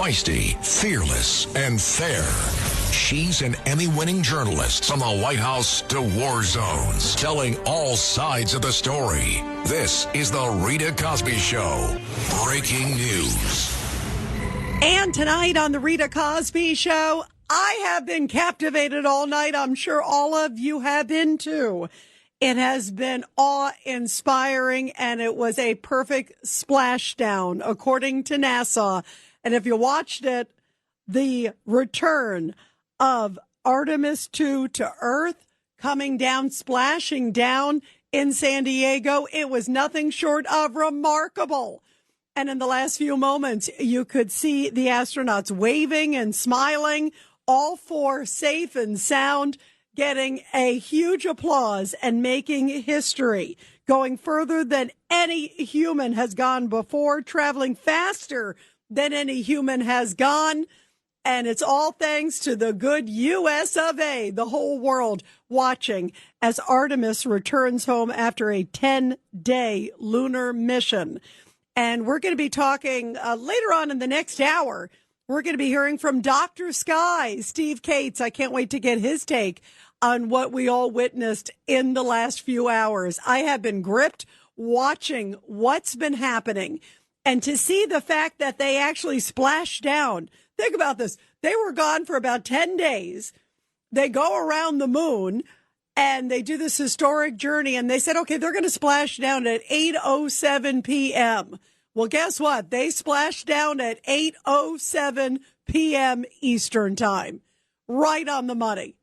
Feisty, fearless, and fair. She's an Emmy-winning journalist from the White House to war zones, telling all sides of the story. This is the Rita Cosby Show. Breaking news. And tonight on the Rita Cosby Show, I have been captivated all night. I'm sure all of you have been too. It has been awe-inspiring, and it was a perfect splashdown, according to NASA. And if you watched it, the return of Artemis II to Earth, coming down, splashing down in San Diego, it was nothing short of remarkable. And in the last few moments, you could see the astronauts waving and smiling, all four safe and sound, getting a huge applause and making history, going further than any human has gone before, traveling faster than any human has gone. And it's all thanks to the good U.S. of A., the whole world watching as Artemis returns home after a 10-day lunar mission. And we're going to be talking later on in the next hour. We're going to be hearing from Dr. Sky, Steve Cates. I can't wait to get his take on what we all witnessed in the last few hours. I have been gripped watching what's been happening. And to see the fact that they actually splashed down. Think about this. They were gone for about 10 days. They go around the moon and they do this historic journey. And they said, okay, they're going to splash down at 8:07 p.m. Well, guess what? They splashed down at 8:07 p.m. Eastern time. Right on the money.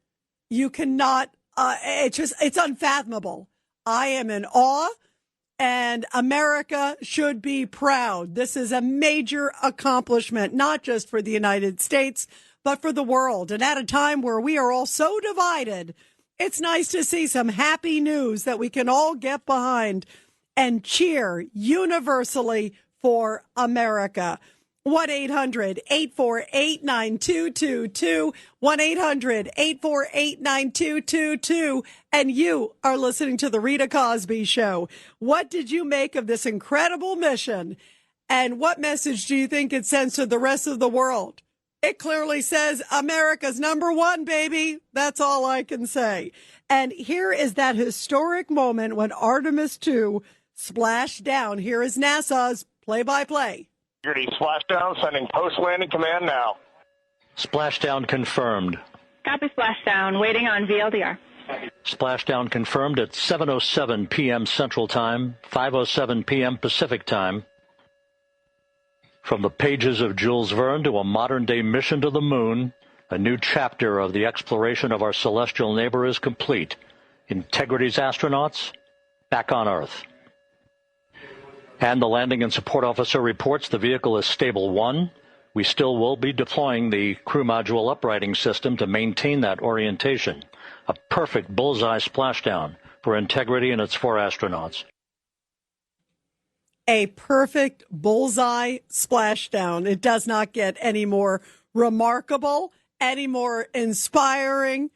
You cannot, it's unfathomable. I am in awe. And America should be proud. This is a major accomplishment, not just for the United States, but for the world. And at a time where we are all so divided, it's nice to see some happy news that we can all get behind and cheer universally for America. 1-800-848-9222, 1-800-848-9222, and you are listening to The Rita Cosby Show. What did you make of this incredible mission, and what message do you think it sends to the rest of the world? It clearly says America's number one, baby. That's all I can say. And here is that historic moment when Artemis II splashed down. Here is NASA's play-by-play. Splashdown, sending post-landing command now. Splashdown confirmed. Copy splashdown, waiting on VLDR. Splashdown confirmed at 7:07 p.m. Central Time, 5:07 p.m. Pacific Time. From the pages of Jules Verne to a modern-day mission to the moon, a new chapter of the exploration of our celestial neighbor is complete. Integrity's astronauts back on Earth. And the landing and support officer reports the vehicle is stable 1. We still will be deploying the crew module uprighting system to maintain that orientation. A perfect bullseye splashdown for Integrity and its 4 astronauts. A perfect bullseye splashdown. It does not get any more remarkable, any more inspiring,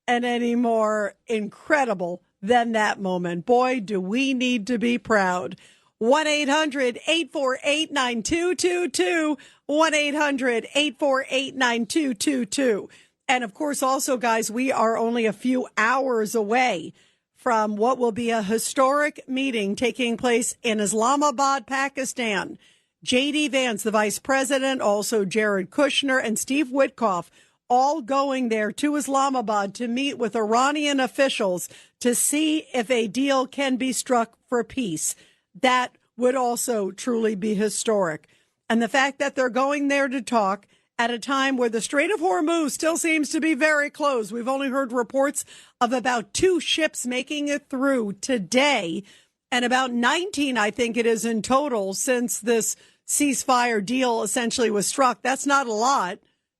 and any more incredible than that moment. Boy, do we need to be proud. 1-800-848-9222, 1-800-848-9222. And of course, also, guys, we are only a few hours away from what will be a historic meeting taking place in Islamabad, Pakistan. JD Vance, the vice president, also Jared Kushner and Steve Witkoff, all going there to Islamabad to meet with Iranian officials to see if a deal can be struck for peace. That would also truly be historic. And the fact that they're going there to talk at a time where the Strait of Hormuz still seems to be very closed. We've only heard reports of about 2 ships making it through today, and about 19, I think it is in total, since this ceasefire deal essentially was struck. That's not a lot.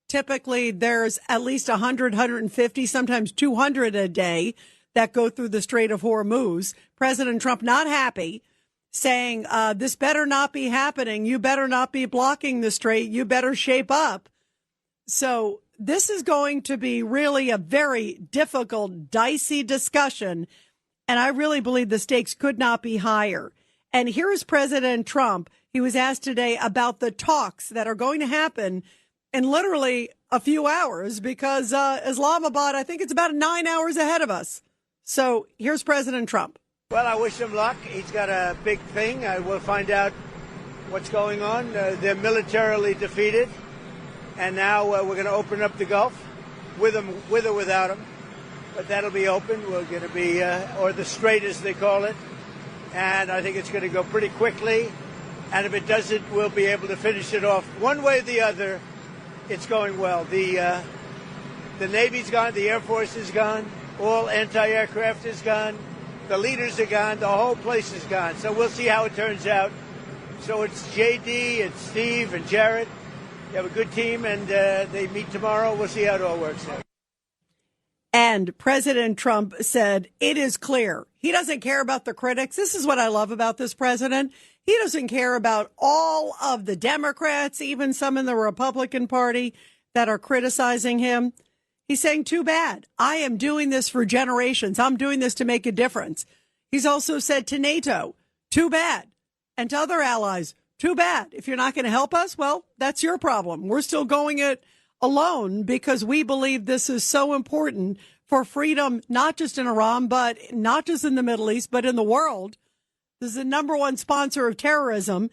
Typically, there's at least 100, 150, sometimes 200 a day that go through the Strait of Hormuz. President Trump not happy, saying this better not be happening. You better not be blocking the strait. You better shape up. So this is going to be really a very difficult, dicey discussion. And I really believe the stakes could not be higher. And here's President Trump He was asked today about the talks that are going to happen in literally a few hours because Islamabad, I think it's about 9 hours ahead of us. So here's President Trump. Well, I wish him luck. He's got a big thing. We'll find out what's going on. They're militarily defeated, and now we're going to open up the Gulf with or without him. But that'll be open. We're going to be, or the Strait as they call it, and I think it's going to go pretty quickly. And if it doesn't, we'll be able to finish it off one way or the other. It's going well. The Navy's gone, the Air Force is gone, all anti-aircraft is gone, the leaders are gone, the whole place is gone. So we'll see how it turns out. So it's JD, it's Steve, and Jared. You have a good team, and they meet tomorrow. We'll see how it all works out. And President Trump said, it is clear. He doesn't care about the critics. This is what I love about this president. He doesn't care about all of the Democrats, even some in the Republican Party that are criticizing him. He's saying, too bad. I am doing this for generations. I'm doing this to make a difference. He's also said to NATO, too bad. And to other allies, too bad. If you're not going to help us, well, that's your problem. We're still going it alone because we believe this is so important for freedom, not just in Iran, but not just in the Middle East, but in the world. This is the number one sponsor of terrorism.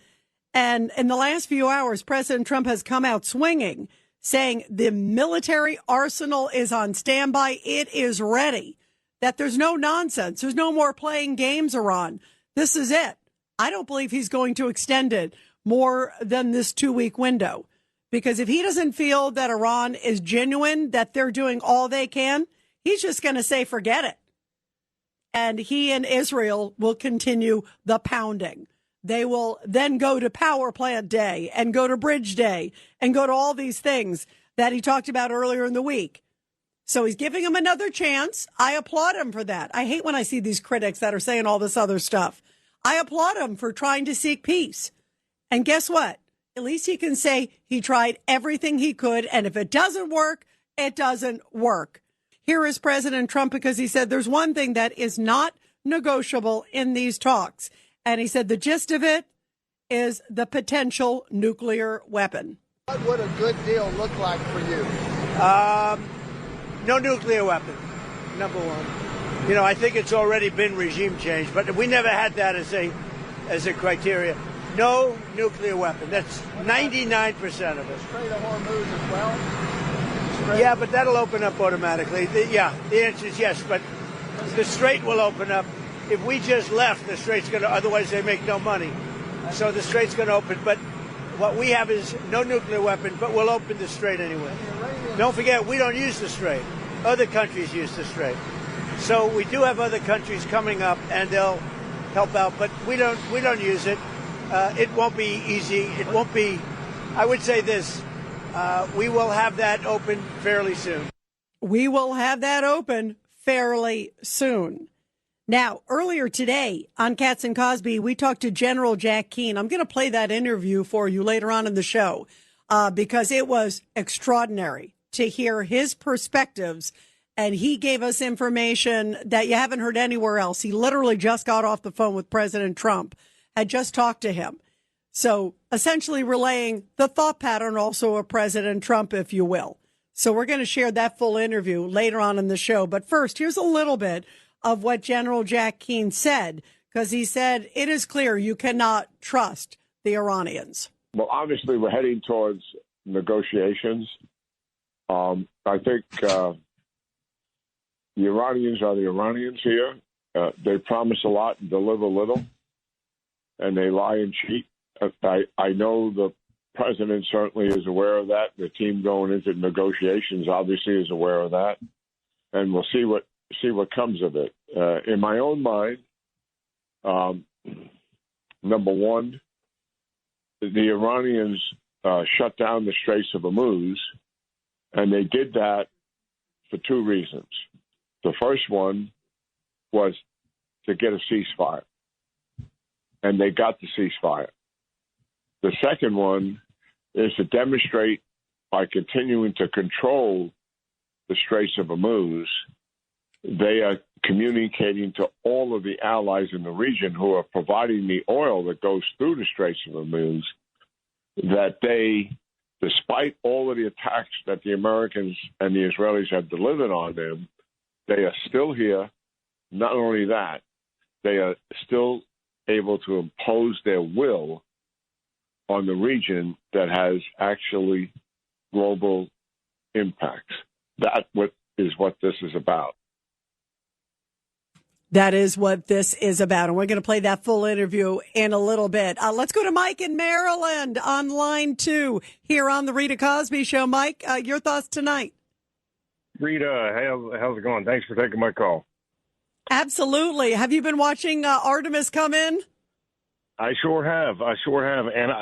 And in the last few hours, President Trump has come out swinging, saying the military arsenal is on standby. It is ready, that there's no nonsense. There's no more playing games, Iran. This is it. I don't believe he's going to extend it more than this 2-week window, because if he doesn't feel that Iran is genuine, that they're doing all they can, he's just going to say, forget it. And he and Israel will continue the pounding. They will then go to power plant day and go to bridge day and go to all these things that he talked about earlier in the week. So he's giving him another chance. I applaud him for that. I hate when I see these critics that are saying all this other stuff. I applaud him for trying to seek peace. And guess what? At least he can say he tried everything he could. And if it doesn't work, it doesn't work. Here is President Trump, because he said there's one thing that is not negotiable in these talks. And he said the gist of it is the potential nuclear weapon. What would a good deal look like for you? No nuclear weapon, number one. You know, I think it's already been regime change, but we never had that as a criteria. No nuclear weapon. That's 99% of it. Strait of Hormuz as well? Yeah, but that'll open up automatically. The answer is yes, but the Strait will open up. If we just left, the Strait's going to, otherwise they make no money. So the Strait's going to open. But what we have is no nuclear weapon, but we'll open the Strait anyway. Don't forget, we don't use the Strait. Other countries use the Strait. So we do have other countries coming up, and they'll help out, but we don't use it. It won't be easy. It won't be, I would say this, we will have that open fairly soon. We will have that open fairly soon. Now, earlier today on Katz and Cosby, we talked to General Jack Keane. I'm going to play that interview for you later on in the show because it was extraordinary to hear his perspectives. And he gave us information that you haven't heard anywhere else. He literally just got off the phone with President Trump, had just talked to him. So essentially relaying the thought pattern also of President Trump, if you will. So we're going to share that full interview later on in the show. But first, here's a little bit of what General Jack Keane said, because he said it is clear you cannot trust the Iranians. Well, obviously, we're heading towards negotiations. I think the Iranians are the Iranians here. They promise a lot and deliver little, and they lie and cheat. I know the president certainly is aware of that. The team going into negotiations obviously is aware of that, and we'll see what comes of it. In my own mind, number one, the Iranians shut down the Straits of Hormuz, and they did that for two reasons. The first one was to get a ceasefire, and they got the ceasefire. The second one is to demonstrate by continuing to control the Straits of Hormuz they are communicating to all of the allies in the region who are providing the oil that goes through the Straits of Hormuz that they, despite all of the attacks that the Americans and the Israelis have delivered on them, they are still here. Not only that, they are still able to impose their will on the region that has actually global impacts. That is what this is about. That is what this is about. And we're going to play that full interview in a little bit. Let's go to Mike in Maryland on line 2 here on the Rita Cosby Show. Mike, your thoughts tonight? Rita, how's it going? Thanks for taking my call. Absolutely. Have you been watching Artemis come in? I sure have. And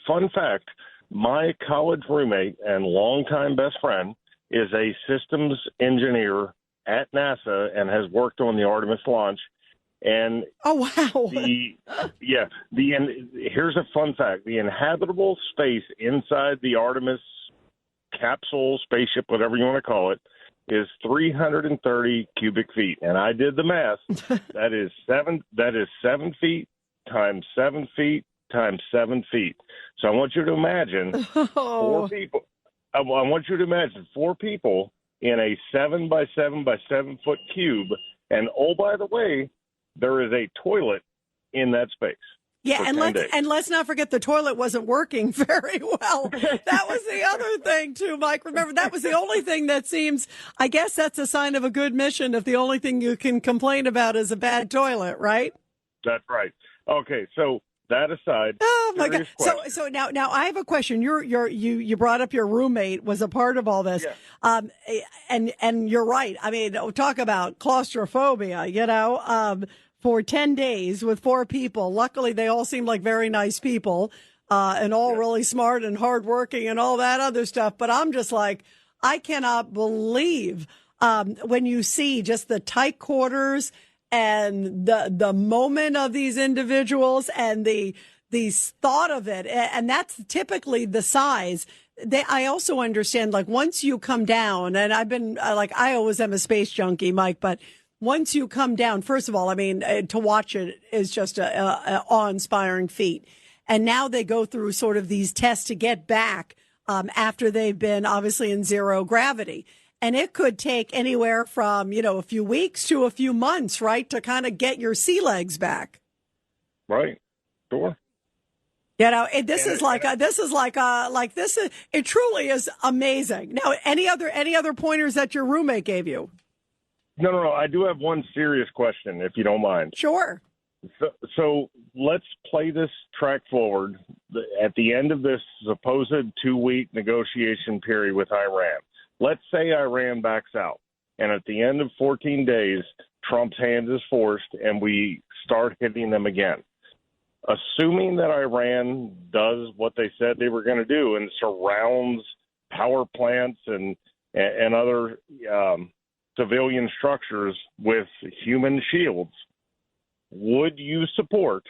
fun fact, my college roommate and longtime best friend is a systems engineer at NASA and has worked on the Artemis launch. And oh, wow. Here's a fun fact. The inhabitable space inside the Artemis capsule, spaceship, whatever you want to call it, is 330 cubic feet. And I did the math. That is 7 feet times 7 feet times 7 feet. So I want you to imagine 4 people. I want you to imagine 4 people in a 7 by 7 by 7 foot cube. And oh, by the way, there is a toilet in that space. Yeah, and let's not forget the toilet wasn't working very well. That was the other thing too, Mike. Remember, that was the only thing that seems, I guess that's a sign of a good mission if the only thing you can complain about is a bad toilet, right? That's right. Okay, so that aside. Oh my God. So now I have a question. You brought up your roommate was a part of all this. Yeah. And you're right. I mean, talk about claustrophobia, for 10 days with 4 people. Luckily, they all seemed like very nice people, and all really smart and hardworking and all that other stuff. But I'm just like, I cannot believe when you see just the tight quarters and the moment of these individuals and the thought of it. And that's typically the size. I also understand, like, once you come down, and I've been I always am a space junkie, Mike, but once you come down, first of all, I mean, to watch it is just a awe-inspiring feat. And now they go through sort of these tests to get back after they've been obviously in zero gravity. And it could take anywhere from, a few weeks to a few months, right, to kind of get your sea legs back. Right. Sure. It truly is amazing. Now, any other pointers that your roommate gave you? No. I do have one serious question, if you don't mind. Sure. So let's play this track forward. At the end of this supposed 2-week negotiation period with Iran, let's say Iran backs out, and at the end of 14 days, Trump's hand is forced, and we start hitting them again. Assuming that Iran does what they said they were going to do and surrounds power plants and other civilian structures with human shields, would you support,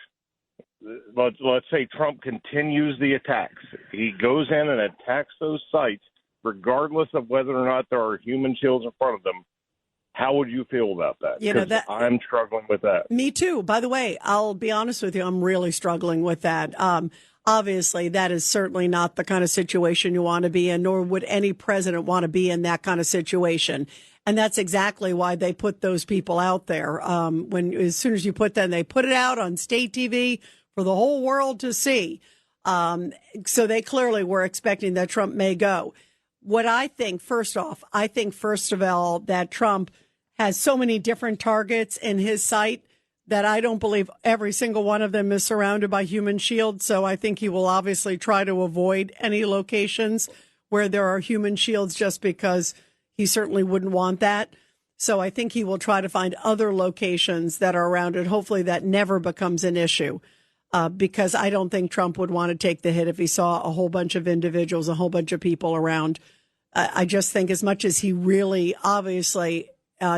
let's say Trump continues the attacks. He goes in and attacks those sites, regardless of whether or not there are human shields in front of them. How would you feel about that? Because I'm struggling with that. Me too. By the way, I'll be honest with you, I'm really struggling with that. Obviously, that is certainly not the kind of situation you want to be in, nor would any president want to be in that kind of situation. And that's exactly why they put those people out there. As soon as you put them, they put it out on state TV for the whole world to see. So they clearly were expecting that Trump may go. What I think, first of all, that Trump has so many different targets in his sight that I don't believe every single one of them is surrounded by human shields. So I think he will obviously try to avoid any locations where there are human shields, just because he certainly wouldn't want that. So I think he will try to find other locations that are around it. Hopefully that never becomes an issue, because I don't think Trump would want to take the hit if he saw a whole bunch of individuals, a whole bunch of people around. I just think, as much as he really obviously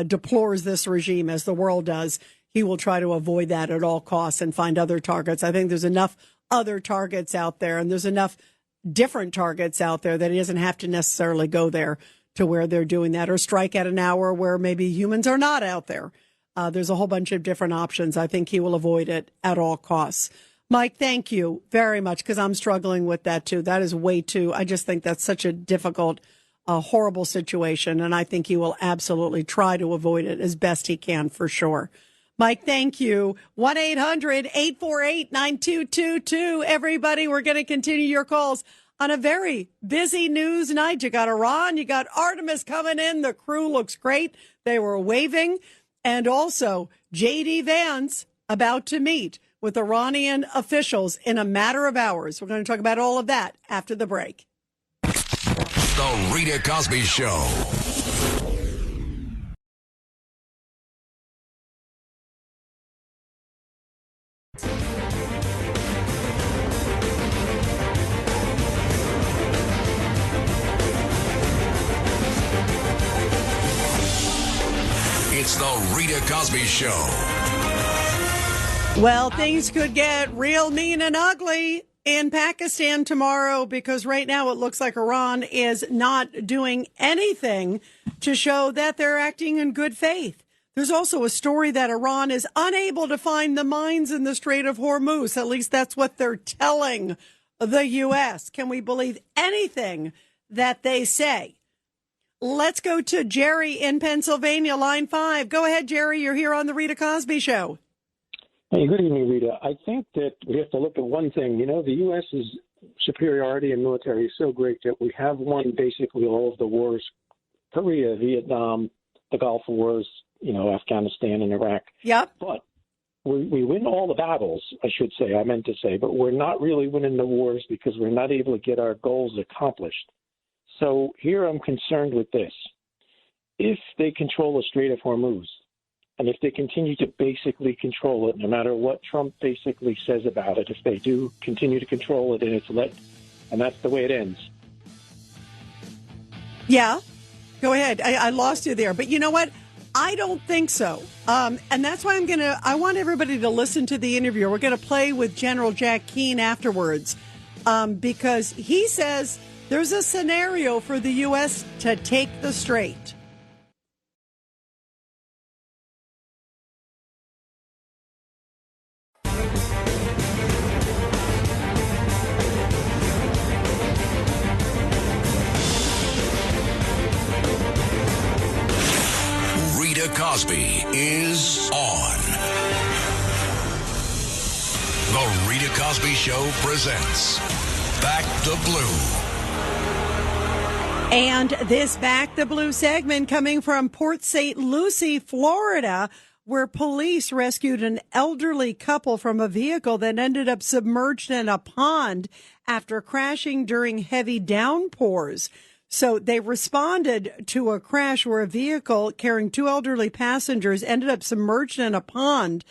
deplores this regime, as the world does, he will try to avoid that at all costs and find other targets. I think there's enough other targets out there, and there's enough different targets out there that he doesn't have to necessarily go there to where they're doing that, or strike at an hour where maybe humans are not out there. There's a whole bunch of different options. I think he will avoid it at all costs. Mike, thank you very much, because I'm struggling with that too. That is way too, I just think that's such a difficult, horrible situation, and I think he will absolutely try to avoid it as best he can, for sure. Mike, thank you. 1-800-848-9222. Everybody, we're going to continue your calls on a very busy news night. You got Iran, you got Artemis coming in. The crew looks great. They were waving. And also JD Vance about to meet with Iranian officials in a matter of hours. We're going to talk about all of that after the break. The Rita Cosby Show. It's the Rita Cosby Show. Well, things could get real mean and ugly in Pakistan tomorrow, because right now it looks like Iran is not doing anything to show that they're acting in good faith. There's also a story that Iran is unable to find the mines in the Strait of Hormuz. At least that's what they're telling the U.S. Can we believe anything that they say? Let's go to Jerry in Pennsylvania, line 5. Go ahead, Jerry. You're here on the Rita Cosby Show. Hey, good evening, Rita. I think that we have to look at one thing. You know, the U.S.'s superiority in military is so great that we have won basically all of the wars: Korea, Vietnam, the Gulf Wars, you know, Afghanistan and Iraq. Yep. But we win all the battles, I should say, I meant to say, but we're not really winning the wars because we're not able to get our goals accomplished. So here I'm concerned with this. If they control the Strait of Hormuz, and if they continue to basically control it, no matter what Trump basically says about it, if they do continue to control it and that's the way it ends. Yeah, go ahead. I lost you there. But you know what? I don't think so. And that's why I want everybody to listen to the interview. We're going to play with General Jack Keane afterwards, because he says there's a scenario for the U.S. to take the strait. Rita Cosby is on. The Rita Cosby Show presents Back the Blue. And this Back the Blue segment coming from Port St. Lucie, Florida, where police rescued an elderly couple from a vehicle that ended up submerged in a pond after crashing during heavy downpours. So they responded to a crash where a vehicle carrying two elderly passengers ended up submerged in a pond,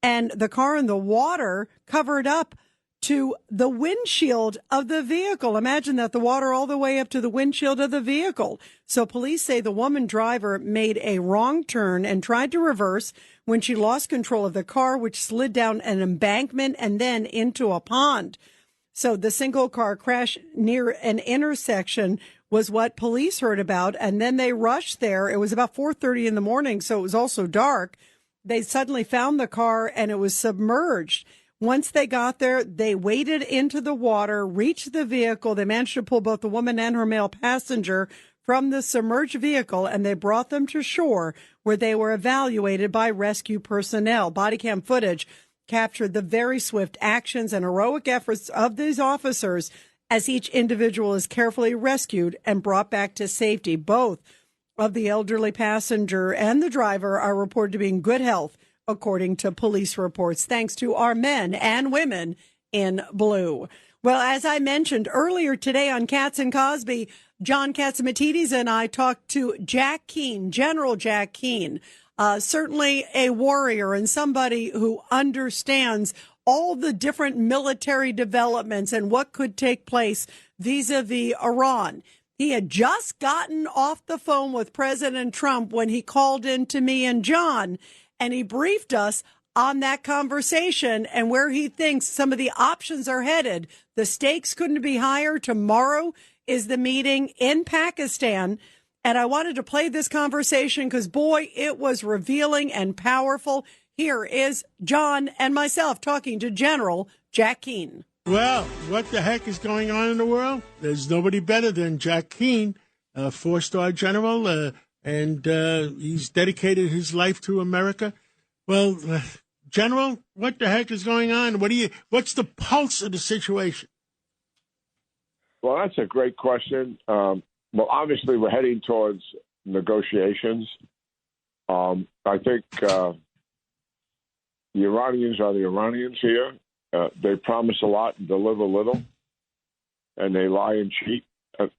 and the car in the water covered up to the windshield of the vehicle. Imagine that, the water all the way up to the windshield of the vehicle. So police say the woman driver made a wrong turn and tried to reverse when she lost control of the car, which slid down an embankment and then into a pond. So the single car crash near an intersection was what police heard about, and then they rushed there. It was about 4:30 in the morning, so it was also dark. They suddenly found the car, and it was submerged. Once they got there, they waded into the water, reached the vehicle. They managed to pull both the woman and her male passenger from the submerged vehicle, and they brought them to shore, where they were evaluated by rescue personnel. Body cam footage captured the very swift actions and heroic efforts of these officers as each individual is carefully rescued and brought back to safety. Both of the elderly passenger and the driver are reported to be in good health, according to police reports, thanks to our men and women in blue. Well, as I mentioned earlier today on Katz and Cosby, John Catsimatidis and I talked to Jack Keane, General Jack Keane, certainly a warrior and somebody who understands all the different military developments and what could take place vis-a-vis Iran. He had just gotten off the phone with President Trump when he called in to me and John, and he briefed us on that conversation and where he thinks some of the options are headed. The stakes couldn't be higher. Tomorrow is the meeting in Pakistan, And I wanted to play this conversation because, boy, it was revealing and powerful. Here is John and myself talking to General Jack Keane. Well, what the heck is going on in the world? There's nobody better than Jack Keane, a four-star general, and he's dedicated his life to America. Well, General, what the heck is going on? What's the pulse of the situation? Well, that's a great question. Well, obviously, we're heading towards negotiations. I think the Iranians are the Iranians here. They promise a lot and deliver little, and they lie and cheat.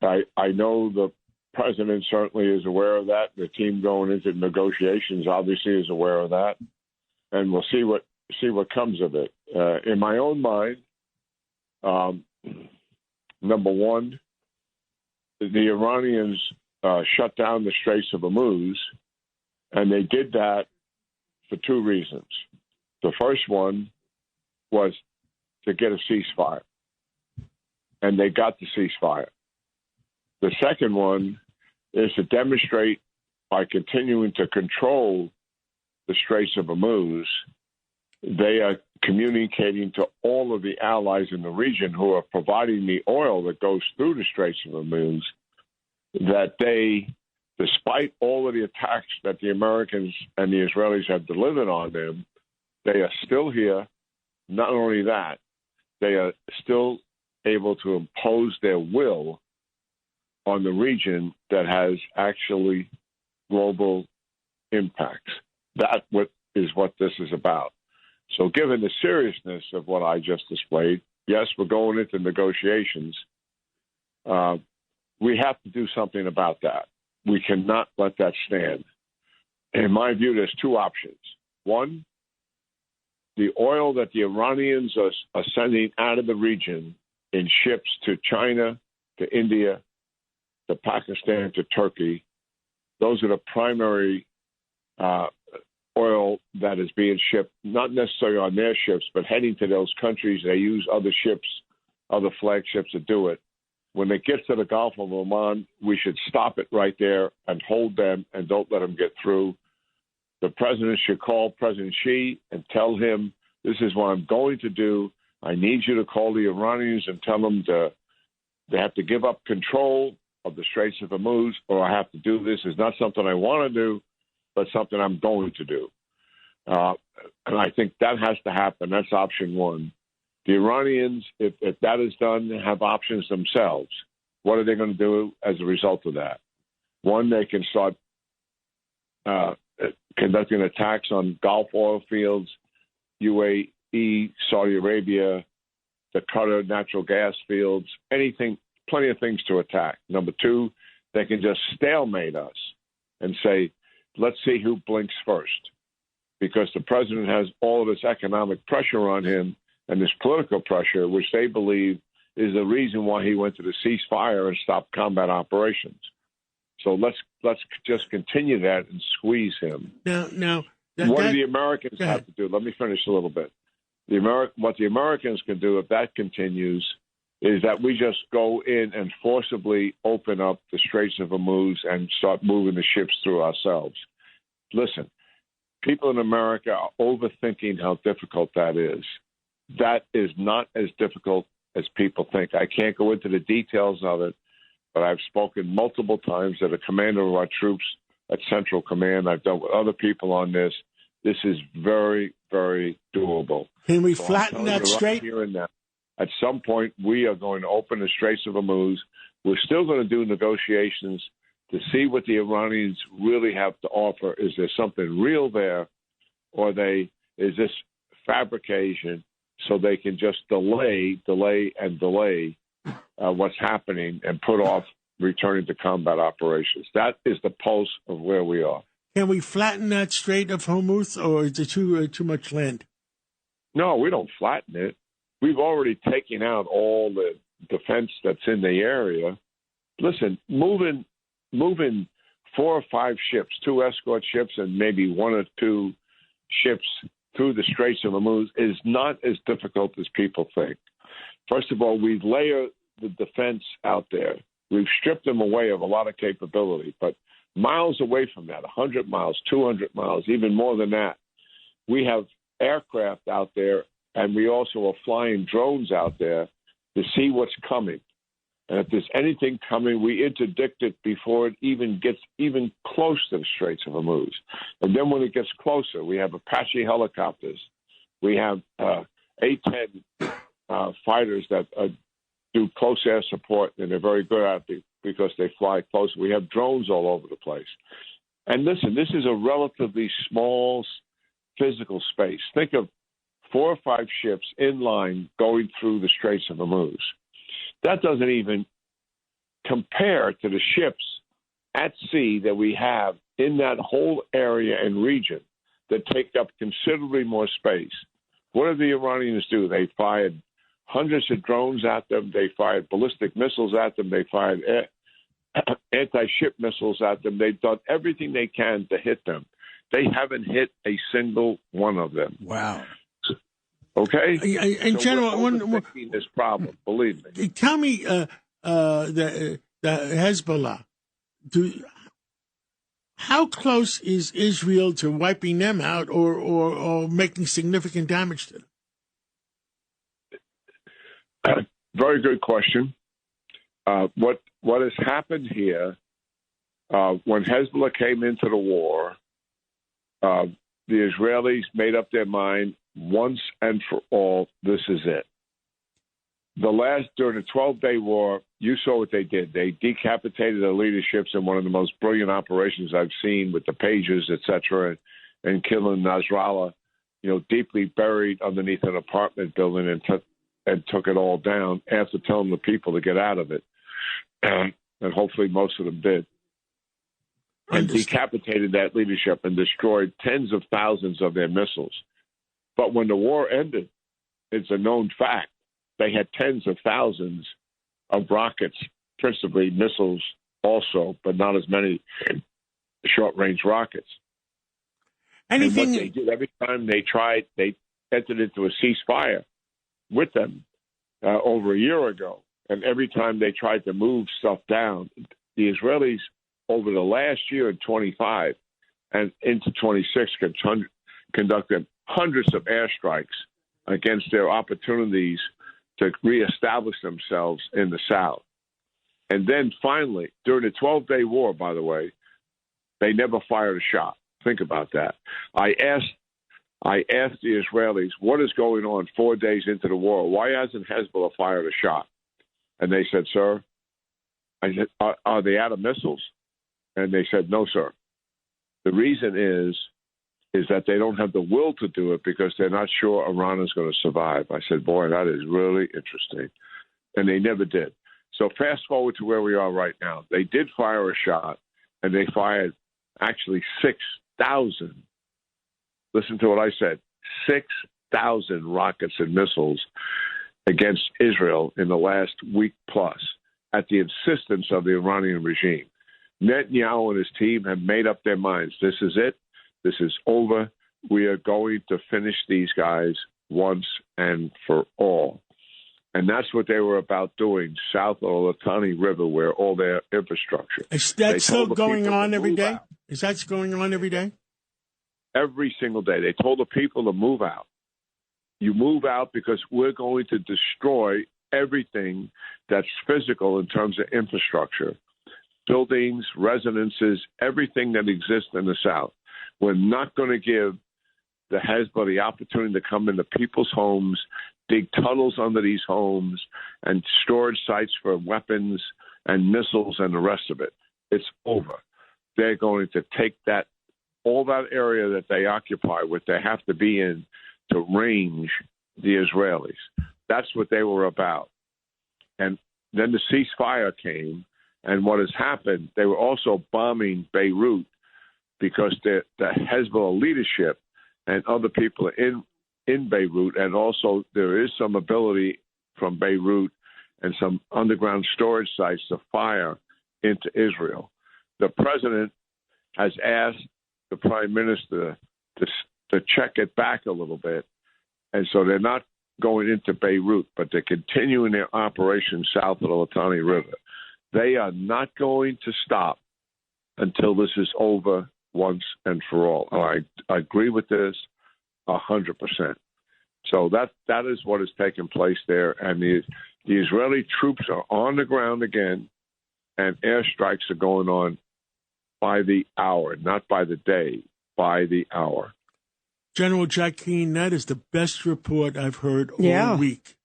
I know the president certainly is aware of that. The team going into negotiations obviously is aware of that, and we'll see what comes of it. In my own mind, number one, the Iranians shut down the Straits of Hormuz, and they did that for two reasons. The first one was to get a ceasefire, and they got the ceasefire. The second one is to demonstrate by continuing to control the Straits of Hormuz, they are communicating to all of the allies in the region who are providing the oil that goes through the Straits of Hormuz that they, despite all of the attacks that the Americans and the Israelis have delivered on them, they are still here. Not only that, they are still able to impose their will on the region that has actually global impacts. That is what this is about. So given the seriousness of what I just displayed, yes, we're going into negotiations. We have to do something about that. We cannot let that stand. In my view, there's two options. One, the oil that the Iranians are sending out of the region in ships to China, to India, to Pakistan, to Turkey, those are the primary oil that is being shipped, not necessarily on their ships, but heading to those countries. They use other ships, other flagships to do it. When it gets to the Gulf of Oman, we should stop it right there and hold them and don't let them get through. The president should call President Xi and tell him, this is what I'm going to do. I need you to call the Iranians and tell them they have to give up control of the Straits of Hormuz, or I have to do this. It's not something I want to do, but something I'm going to do. And I think that has to happen. That's option one. The Iranians, if that is done, have options themselves. What are they going to do as a result of that? One, they can start conducting attacks on Gulf oil fields, UAE, Saudi Arabia, the Qatar natural gas fields, anything, plenty of things to attack. Number two, they can just stalemate us and say, let's see who blinks first. Because the president has all of this economic pressure on him and this political pressure, which they believe is the reason why he went to the ceasefire and stopped combat operations. So let's just continue that and squeeze him. Now, what do the Americans have to do? Let me finish a little bit. What the Americans can do if that continues is that we just go in and forcibly open up the Straits of Hormuz and start moving the ships through ourselves. Listen, people in America are overthinking how difficult that is. That is not as difficult as people think. I can't go into the details of it, but I've spoken multiple times to the commander of our troops at Central Command. I've dealt with other people on this. This is very, very doable. Can we flatten that strait? Here and now. At some point, we are going to open the Straits of Hormuz. We're still going to do negotiations to see what the Iranians really have to offer. Is there something real there, or is this fabrication so they can just delay what's happening and put off returning to combat operations? That is the pulse of where we are. Can we flatten that Strait of Hormuz, or is it too much land? No, we don't flatten it. We've already taken out all the defense that's in the area. Listen, moving 4 or 5 ships, 2 escort ships and maybe 1 or 2 ships through the Straits of Hormuz is not as difficult as people think. First of all, we layer the defense out there. We've stripped them away of a lot of capability. But miles away from that, 100 miles, 200 miles, even more than that, we have aircraft out there, and we also are flying drones out there to see what's coming. And if there's anything coming, we interdict it before it even gets even close to the Straits of Hormuz. And then when it gets closer, we have Apache helicopters. We have A-10 fighters that do close air support, and they're very good at it because they fly close. We have drones all over the place. And listen, this is a relatively small physical space. Think of 4 or 5 ships in line going through the Straits of Hormuz. That doesn't even compare to the ships at sea that we have in that whole area and region that take up considerably more space. What did the Iranians do? They fired hundreds of drones at them. They fired ballistic missiles at them. They fired anti-ship missiles at them. They've done everything they can to hit them. They haven't hit a single one of them. Wow. Okay? And so General, we're overthinking this problem, believe me. Tell me, the Hezbollah, how close is Israel to wiping them out or making significant damage to them? Very good question. What has happened here, when Hezbollah came into the war, the Israelis made up their mind once and for all, this is it. During the 12-day war, you saw what they did. They decapitated the leaderships in one of the most brilliant operations I've seen with the pages, et cetera, and killing Nasrallah, deeply buried underneath an apartment building and took it all down after telling the people to get out of it. And hopefully most of them did. And decapitated that leadership and destroyed tens of thousands of their missiles. But when the war ended, it's a known fact, they had tens of thousands of rockets, principally missiles also, but not as many short-range rockets. Anything... And what they did, every time they entered into a ceasefire with them over a year ago. And every time they tried to move stuff down, the Israelis over the last year in 25 and into 26 conducted hundreds of airstrikes against their opportunities to reestablish themselves in the South. And then finally, during the 12-day war, by the way, they never fired a shot. Think about that. I asked the Israelis, what is going on 4 days into the war? Why hasn't Hezbollah fired a shot? And they said, sir, I said, are they out of missiles? And they said, no, sir. The reason is that they don't have the will to do it because they're not sure Iran is going to survive. I said, boy, that is really interesting. And they never did. So fast forward to where we are right now. They did fire a shot, and they fired actually 6,000. Listen to what I said, 6,000 rockets and missiles against Israel in the last week plus at the insistence of the Iranian regime. Netanyahu and his team have made up their minds. This is it. This is over. We are going to finish these guys once and for all. And that's what they were about doing south of the Litani River, where all their infrastructure. Is that still going on every day? Is that going on every day? Every single day. They told the people to move out. You move out because we're going to destroy everything that's physical in terms of infrastructure, buildings, residences, everything that exists in the South. We're not going to give the Hezbollah the opportunity to come into people's homes, dig tunnels under these homes, and storage sites for weapons and missiles and the rest of it. It's over. They're going to take all that area that they occupy, what they have to be in, to range the Israelis. That's what they were about. And then the ceasefire came, and what has happened, they were also bombing Beirut because the Hezbollah leadership and other people in Beirut, and also there is some ability from Beirut and some underground storage sites to fire into Israel. The president has asked the prime minister to check it back a little bit, and so they're not going into Beirut, but they're continuing their operation south of the Litani River. They are not going to stop until this is over once and for all. I agree with this 100%. So that is what has taken place there. And the Israeli troops are on the ground again, and airstrikes are going on by the hour, not by the day, by the hour. General Jack Keane, that is the best report I've heard all week.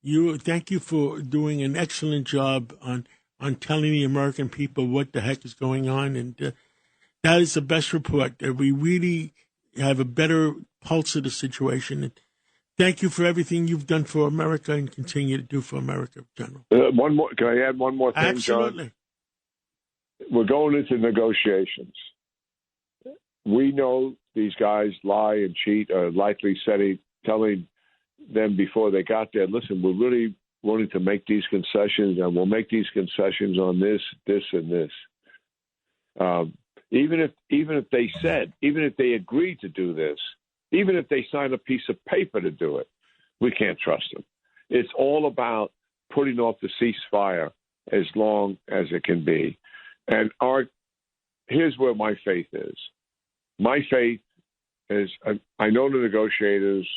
Thank you for doing an excellent job on telling the American people what the heck is going on. And that is the best report. We really have a better pulse of the situation. And thank you for everything you've done for America and continue to do for America, General. One more. Can I add one more thing, Absolutely. John? We're going into negotiations. We know these guys lie and cheat, or likely telling them before they got there, listen, we're really wanting to make these concessions, and we'll make these concessions on this, and this. Even if they agreed to do this, even if they sign a piece of paper to do it, we can't trust them. It's all about putting off the ceasefire as long as it can be. And here's where my faith is. My faith is, I know the negotiators,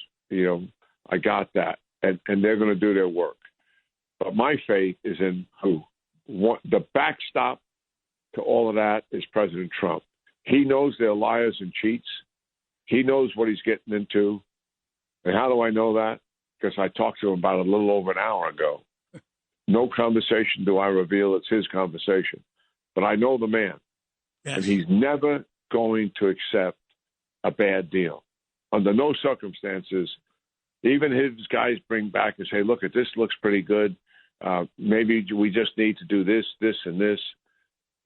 I got that, and they're going to do their work. But my faith is in who? The backstop to all of that is President Trump. He knows they're liars and cheats. He knows what he's getting into. And how do I know that? Because I talked to him about it a little over an hour ago. No conversation do I reveal. It's his conversation. But I know the man. Yes. And he's never going to accept a bad deal. Under no circumstances, even his guys bring back and say, look, this looks pretty good. Maybe we just need to do this, and this.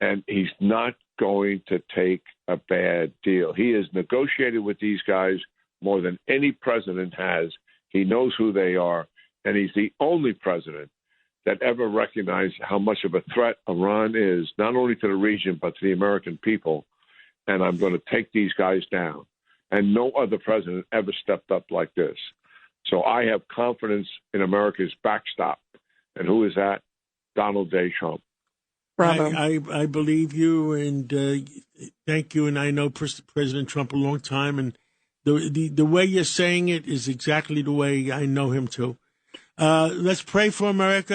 And he's not going to take a bad deal. He has negotiated with these guys more than any president has. He knows who they are. And he's the only president that ever recognized how much of a threat Iran is, not only to the region, but to the American people. And I'm going to take these guys down. And no other president ever stepped up like this. So I have confidence in America's backstop. And who is that? Donald J. Trump. I believe you, and thank you. And I know President Trump a long time, and the way you're saying it is exactly the way I know him too. Let's pray for America.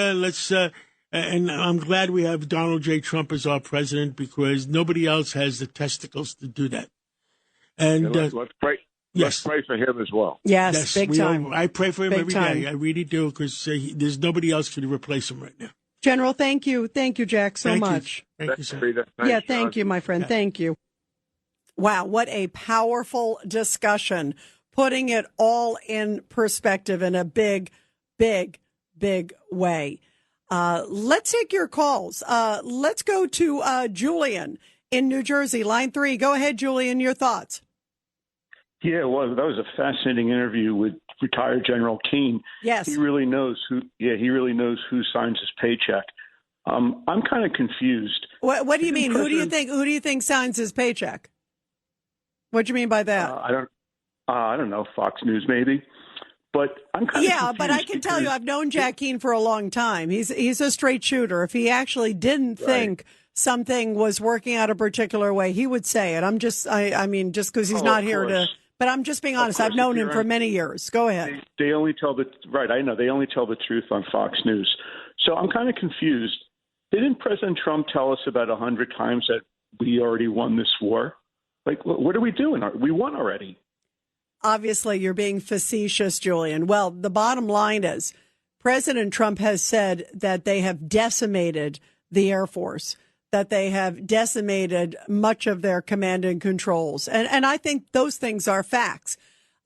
And I'm glad we have Donald J. Trump as our president, because nobody else has the testicles to do that. And let's pray. Yes. Let's pray for him as well. Yes, big time. I pray for him big every time. day. I really do, because there's nobody else can replace him right now. General, thank you. Thank you, Jack, so much. Thank you, sir. Thanks, thank you, my friend. Yeah. Thank you. Wow, what a powerful discussion, putting it all in perspective in a big, big, big way. Let's take your calls. Let's go to Julian in New Jersey, line 3. Go ahead, Julian, your thoughts. Yeah, well, that was a fascinating interview with retired General Keane. Yes, he really knows who. Yeah, he really knows who signs his paycheck. I'm kind of confused. What do you mean? Who do you think signs his paycheck? What do you mean by that? I don't know. Fox News, maybe. But I'm kind of confused. But I can tell you, I've known Jack Keane for a long time. He's a straight shooter. If he actually didn't think something was working out a particular way, he would say it. Just because he's not here to. But I'm just being honest. I've known him for many years. Go ahead. They only tell I know. They only tell the truth on Fox News. So I'm kind of confused. Didn't President Trump tell us about 100 times that we already won this war? Like, what are we doing? We won already. Obviously, you're being facetious, Julian. Well, the bottom line is President Trump has said that they have decimated the Air Force, that they have decimated much of their command and controls. And I think those things are facts.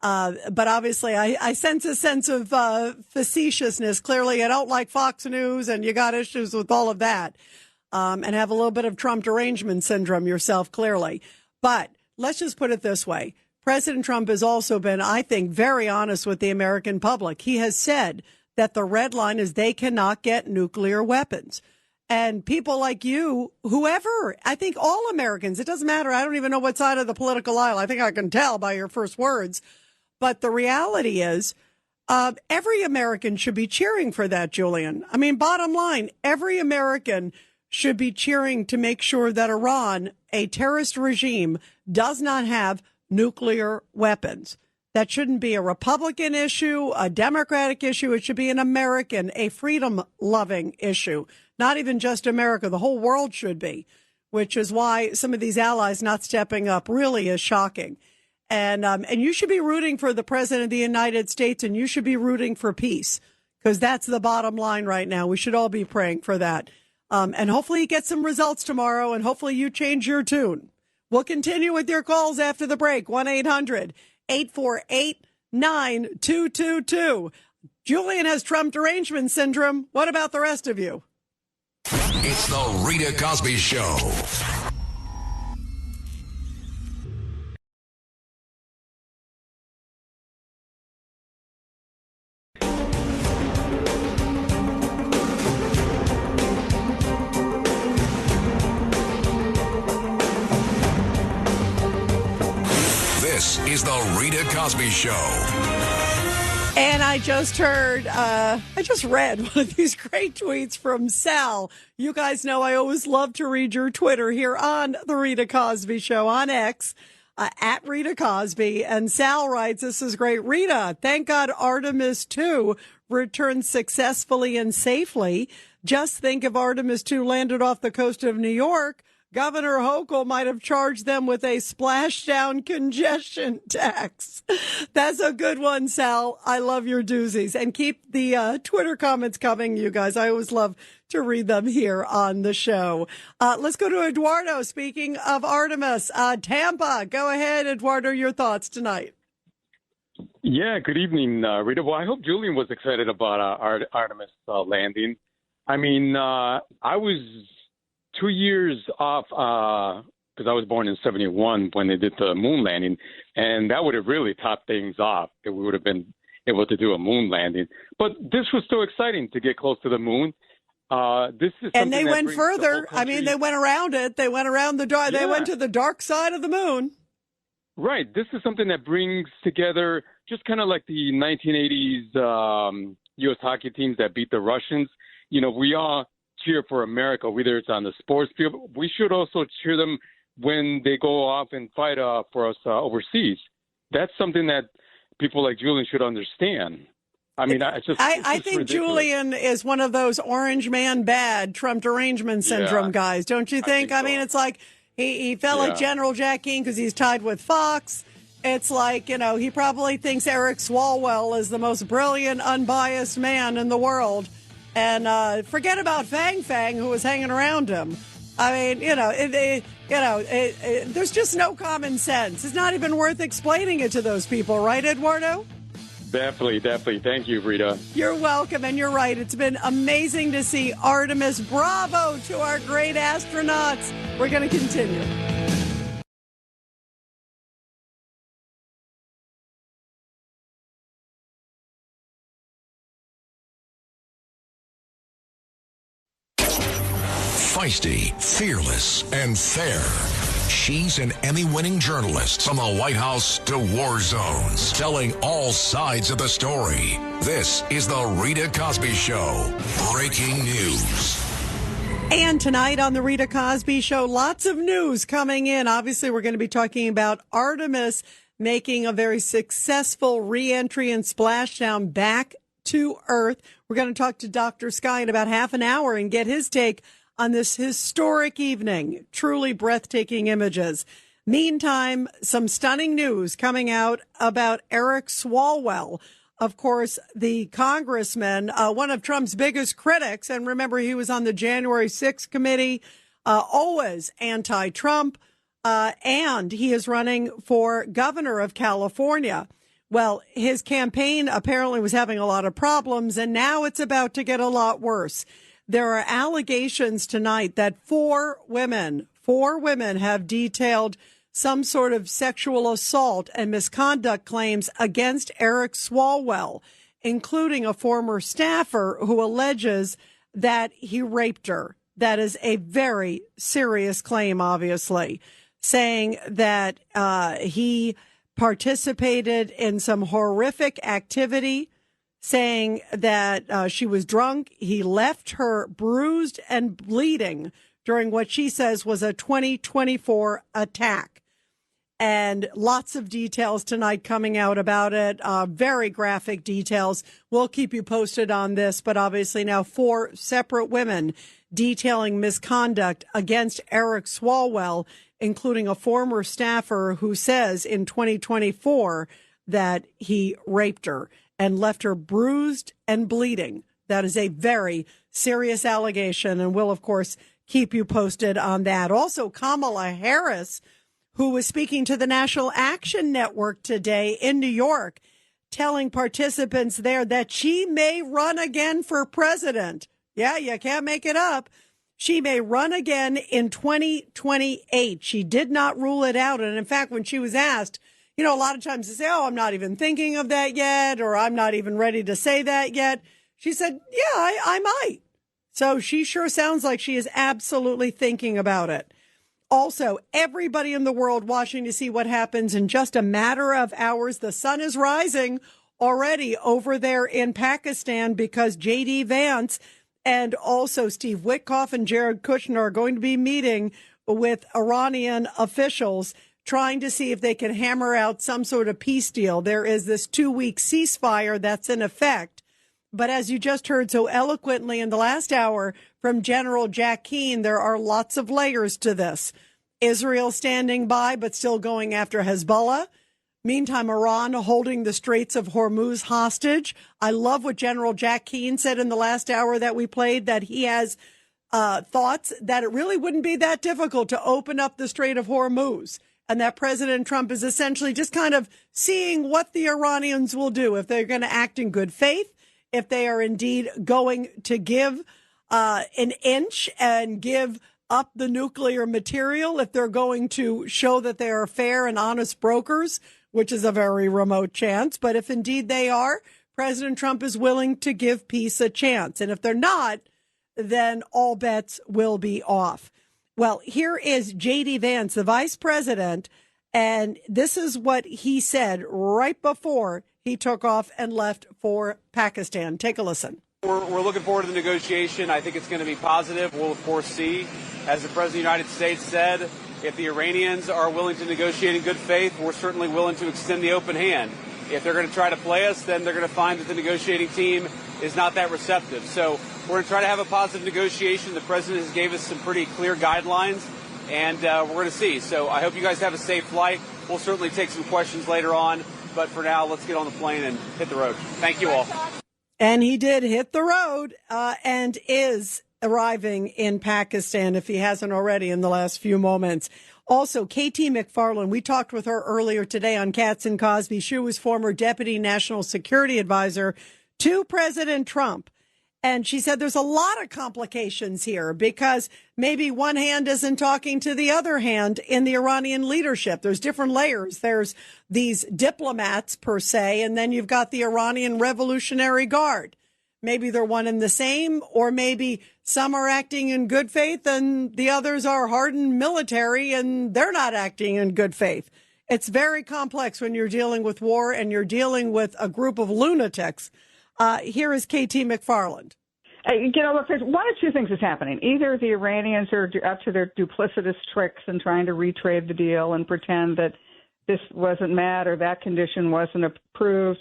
But obviously, I sense a sense of facetiousness. Clearly, I don't like Fox News, and you got issues with all of that, and have a little bit of Trump derangement syndrome yourself, clearly. But let's just put it this way. President Trump has also been, I think, very honest with the American public. He has said that the red line is they cannot get nuclear weapons. And people like you, whoever, I think all Americans, it doesn't matter. I don't even know what side of the political aisle. I think I can tell by your first words. But the reality is, every American should be cheering for that, Julian. I mean, bottom line, every American should be cheering to make sure that Iran, a terrorist regime, does not have nuclear weapons. That shouldn't be a Republican issue, a Democratic issue. It should be an American, a freedom-loving issue. Not even just America. The whole world should be, which is why some of these allies not stepping up really is shocking. And you should be rooting for the President of the United States, and you should be rooting for peace, because that's the bottom line right now. We should all be praying for that. And hopefully you get some results tomorrow, and hopefully you change your tune. We'll continue with your calls after the break. 1-800-848-9222. Julian has Trump derangement syndrome. What about the rest of you? It's the Rita Cosby Show. This is the Rita Cosby Show. And I just read one of these great tweets from Sal. You guys know I always love to read your Twitter here on the Rita Cosby Show on X, at Rita Cosby. And Sal writes, this is great. Rita, thank God Artemis II returned successfully and safely. Just think if Artemis II landed off the coast of New York, Governor Hochul might have charged them with a splashdown congestion tax. That's a good one, Sal. I love your doozies. And keep the Twitter comments coming, you guys. I always love to read them here on the show. Let's go to Eduardo. Speaking of Artemis, Tampa. Go ahead, Eduardo, your thoughts tonight. Yeah, good evening, Rita. Well, I hope Julian was excited about Artemis landing. I mean, I was 2 years off because I was born in 71 when they did the moon landing, and that would have really topped things off if we would have been able to do a moon landing. But this was still exciting to get close to the moon. This is and they went further. I mean, they went around it. They went around the dark. Yeah. They went to the dark side of the moon. Right. This is something that brings together just kind of like the 1980s U.S. hockey teams that beat the Russians. You know, we all cheer for America, whether it's on the sports field. We should also cheer them when they go off and fight for us overseas. That's something that people like Julian should understand. I mean, I think ridiculous. Julian is one of those orange man bad Trump derangement syndrome guys, don't you think? I mean, it's like he felt like General Jack Keane because he's tied with Fox. It's like, you know, he probably thinks Eric Swalwell is the most brilliant, unbiased man in the world. And forget about Fang Fang, who was hanging around him. I mean, there's just no common sense. It's not even worth explaining it to those people, right, Eduardo? Definitely. Thank you, Rita. You're welcome, and you're right. It's been amazing to see Artemis. Bravo to our great astronauts. We're going to continue. Feisty, fearless, and fair. She's an Emmy-winning journalist from the White House to war zones, telling all sides of the story. This is the Rita Cosby Show. Breaking news. And tonight on the Rita Cosby Show, lots of news coming in. Obviously, we're going to be talking about Artemis making a very successful re-entry and splashdown back to Earth. We're going to talk to Dr. Sky in about half an hour and get his take on this historic evening. Truly breathtaking images. Meantime, some stunning news coming out about Eric Swalwell. Of course, the congressman, one of Trump's biggest critics. And remember, he was on the January 6th committee, always anti-Trump. And he is running for governor of California. Well, his campaign apparently was having a lot of problems, and now it's about to get a lot worse. There are allegations tonight that four women have detailed some sort of sexual assault and misconduct claims against Eric Swalwell, including a former staffer who alleges that he raped her. That is a very serious claim, obviously, saying that he participated in some horrific activity saying that she was drunk. He left her bruised and bleeding during what she says was a 2024 attack. And lots of details tonight coming out about it, very graphic details. We'll keep you posted on this, but obviously now 4 separate women detailing misconduct against Eric Swalwell, including a former staffer who says in 2024 that he raped her and left her bruised and bleeding. That is a very serious allegation, and we'll, of course, keep you posted on that. Also, Kamala Harris, who was speaking to the National Action Network today in New York, telling participants there that she may run again for president. Yeah, you can't make it up. She may run again in 2028. She did not rule it out. And in fact, when she was asked, a lot of times they say, oh, I'm not even thinking of that yet, or I'm not even ready to say that yet. She said, yeah, I might. So she sure sounds like she is absolutely thinking about it. Also, everybody in the world watching to see what happens in just a matter of hours. The sun is rising already over there in Pakistan because JD Vance and also Steve Witkoff and Jared Kushner are going to be meeting with Iranian officials trying to see if they can hammer out some sort of peace deal. There is this 2-week ceasefire that's in effect. But as you just heard so eloquently in the last hour from General Jack Keane, there are lots of layers to this. Israel standing by, but still going after Hezbollah. Meantime, Iran holding the Straits of Hormuz hostage. I love what General Jack Keane said in the last hour that we played, that he has thoughts that it really wouldn't be that difficult to open up the Strait of Hormuz, and that President Trump is essentially just kind of seeing what the Iranians will do, if they're going to act in good faith, if they are indeed going to give an inch and give up the nuclear material, if they're going to show that they are fair and honest brokers, which is a very remote chance. But if indeed they are, President Trump is willing to give peace a chance. And if they're not, then all bets will be off. Well, here is JD Vance, the vice president, and this is what he said right before he took off and left for Pakistan. Take a listen. We're looking forward to the negotiation. I think it's going to be positive. We'll, of course, see. As the President of the United States said, if the Iranians are willing to negotiate in good faith, we're certainly willing to extend the open hand. If they're going to try to play us, then they're going to find that the negotiating team is not that receptive. So we're going to try to have a positive negotiation. The President has gave us some pretty clear guidelines, and we're going to see. So I hope you guys have a safe flight. We'll certainly take some questions later on. But for now, let's get on the plane and hit the road. Thank you all. And he did hit the road and is arriving in Pakistan, if he hasn't already, in the last few moments. Also, KT McFarland, we talked with her earlier today on Katz and Cosby. She was former Deputy National Security Advisor to President Trump. And she said there's a lot of complications here because maybe one hand isn't talking to the other hand in the Iranian leadership. There's different layers. There's these diplomats, per se, and then you've got the Iranian Revolutionary Guard. Maybe they're one and the same, or maybe some are acting in good faith and the others are hardened military and they're not acting in good faith. It's very complex when you're dealing with war and you're dealing with a group of lunatics. Here is KT McFarland. Look, there's one or two things is happening. Either the Iranians are up to their duplicitous tricks and trying to retrade the deal and pretend that this wasn't met or that condition wasn't approved,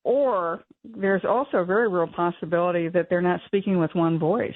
or there's also a very real possibility that they're not speaking with one voice.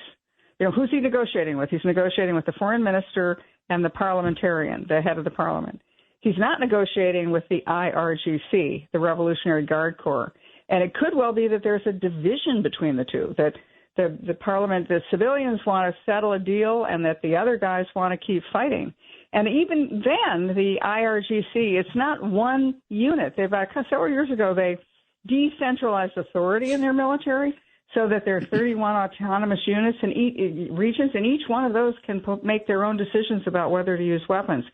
Who's he negotiating with? He's negotiating with the foreign minister and the parliamentarian, the head of the parliament. He's not negotiating with the IRGC, the Revolutionary Guard Corps. And it could well be that there's a division between the two, that the parliament, the civilians want to settle a deal and that the other guys want to keep fighting. And even then, the IRGC, it's not one unit. Several years ago, they decentralized authority in their military so that there are 31 autonomous units and regions, and each one of those can make their own decisions about whether to use weapons.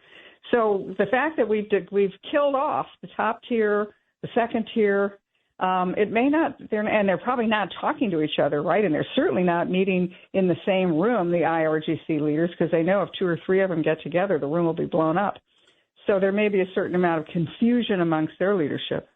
So the fact that we've killed off the top tier, the second tier, it may not, they're probably not talking to each other, right? And they're certainly not meeting in the same room, the IRGC leaders, because they know if 2 or 3 of them get together, the room will be blown up. So there may be a certain amount of confusion amongst their leadership.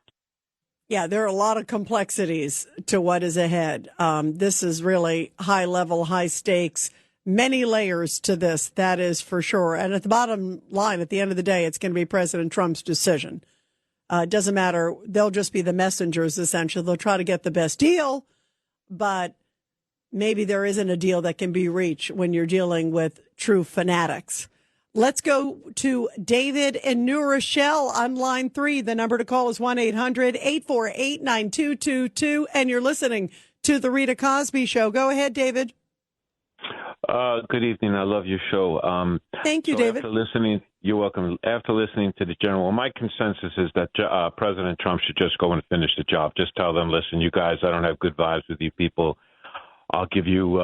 Yeah, there are a lot of complexities to what is ahead. This is really high level, high stakes, many layers to this, that is for sure. And at the bottom line, at the end of the day, it's going to be President Trump's decision. It doesn't matter. They'll just be the messengers, essentially. They'll try to get the best deal, but maybe there isn't a deal that can be reached when you're dealing with true fanatics. Let's go to David in New Rochelle on line 3. The number to call is 1-800-848-9222. And you're listening to The Rita Cosby Show. Go ahead, David. Good evening. I love your show. Thank you, David. You're welcome. After listening to the general, my consensus is that President Trump should just go and finish the job. Just tell them, listen, you guys, I don't have good vibes with you people. I'll give you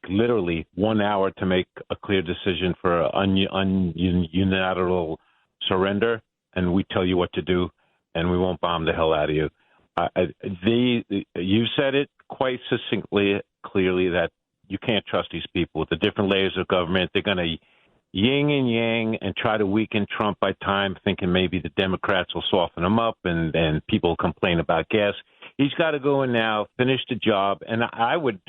literally 1 hour to make a clear decision for unilateral surrender, and we tell you what to do, and we won't bomb the hell out of you. You said it quite succinctly, clearly, that you can't trust these people with the different layers of government. They're going to yin and yang and try to weaken Trump by time, thinking maybe the Democrats will soften him up and people complain about gas. He's got to go in now, finish the job, and I would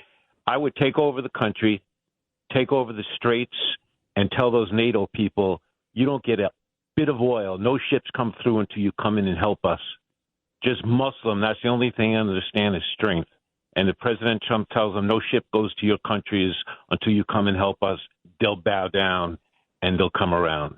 take over the country, take over the straits, and tell those NATO people, you don't get a bit of oil. No ships come through until you come in and help us. Just muscle them. That's the only thing I understand is strength. And if President Trump tells them no ship goes to your countries until you come and help us, they'll bow down and they'll come around.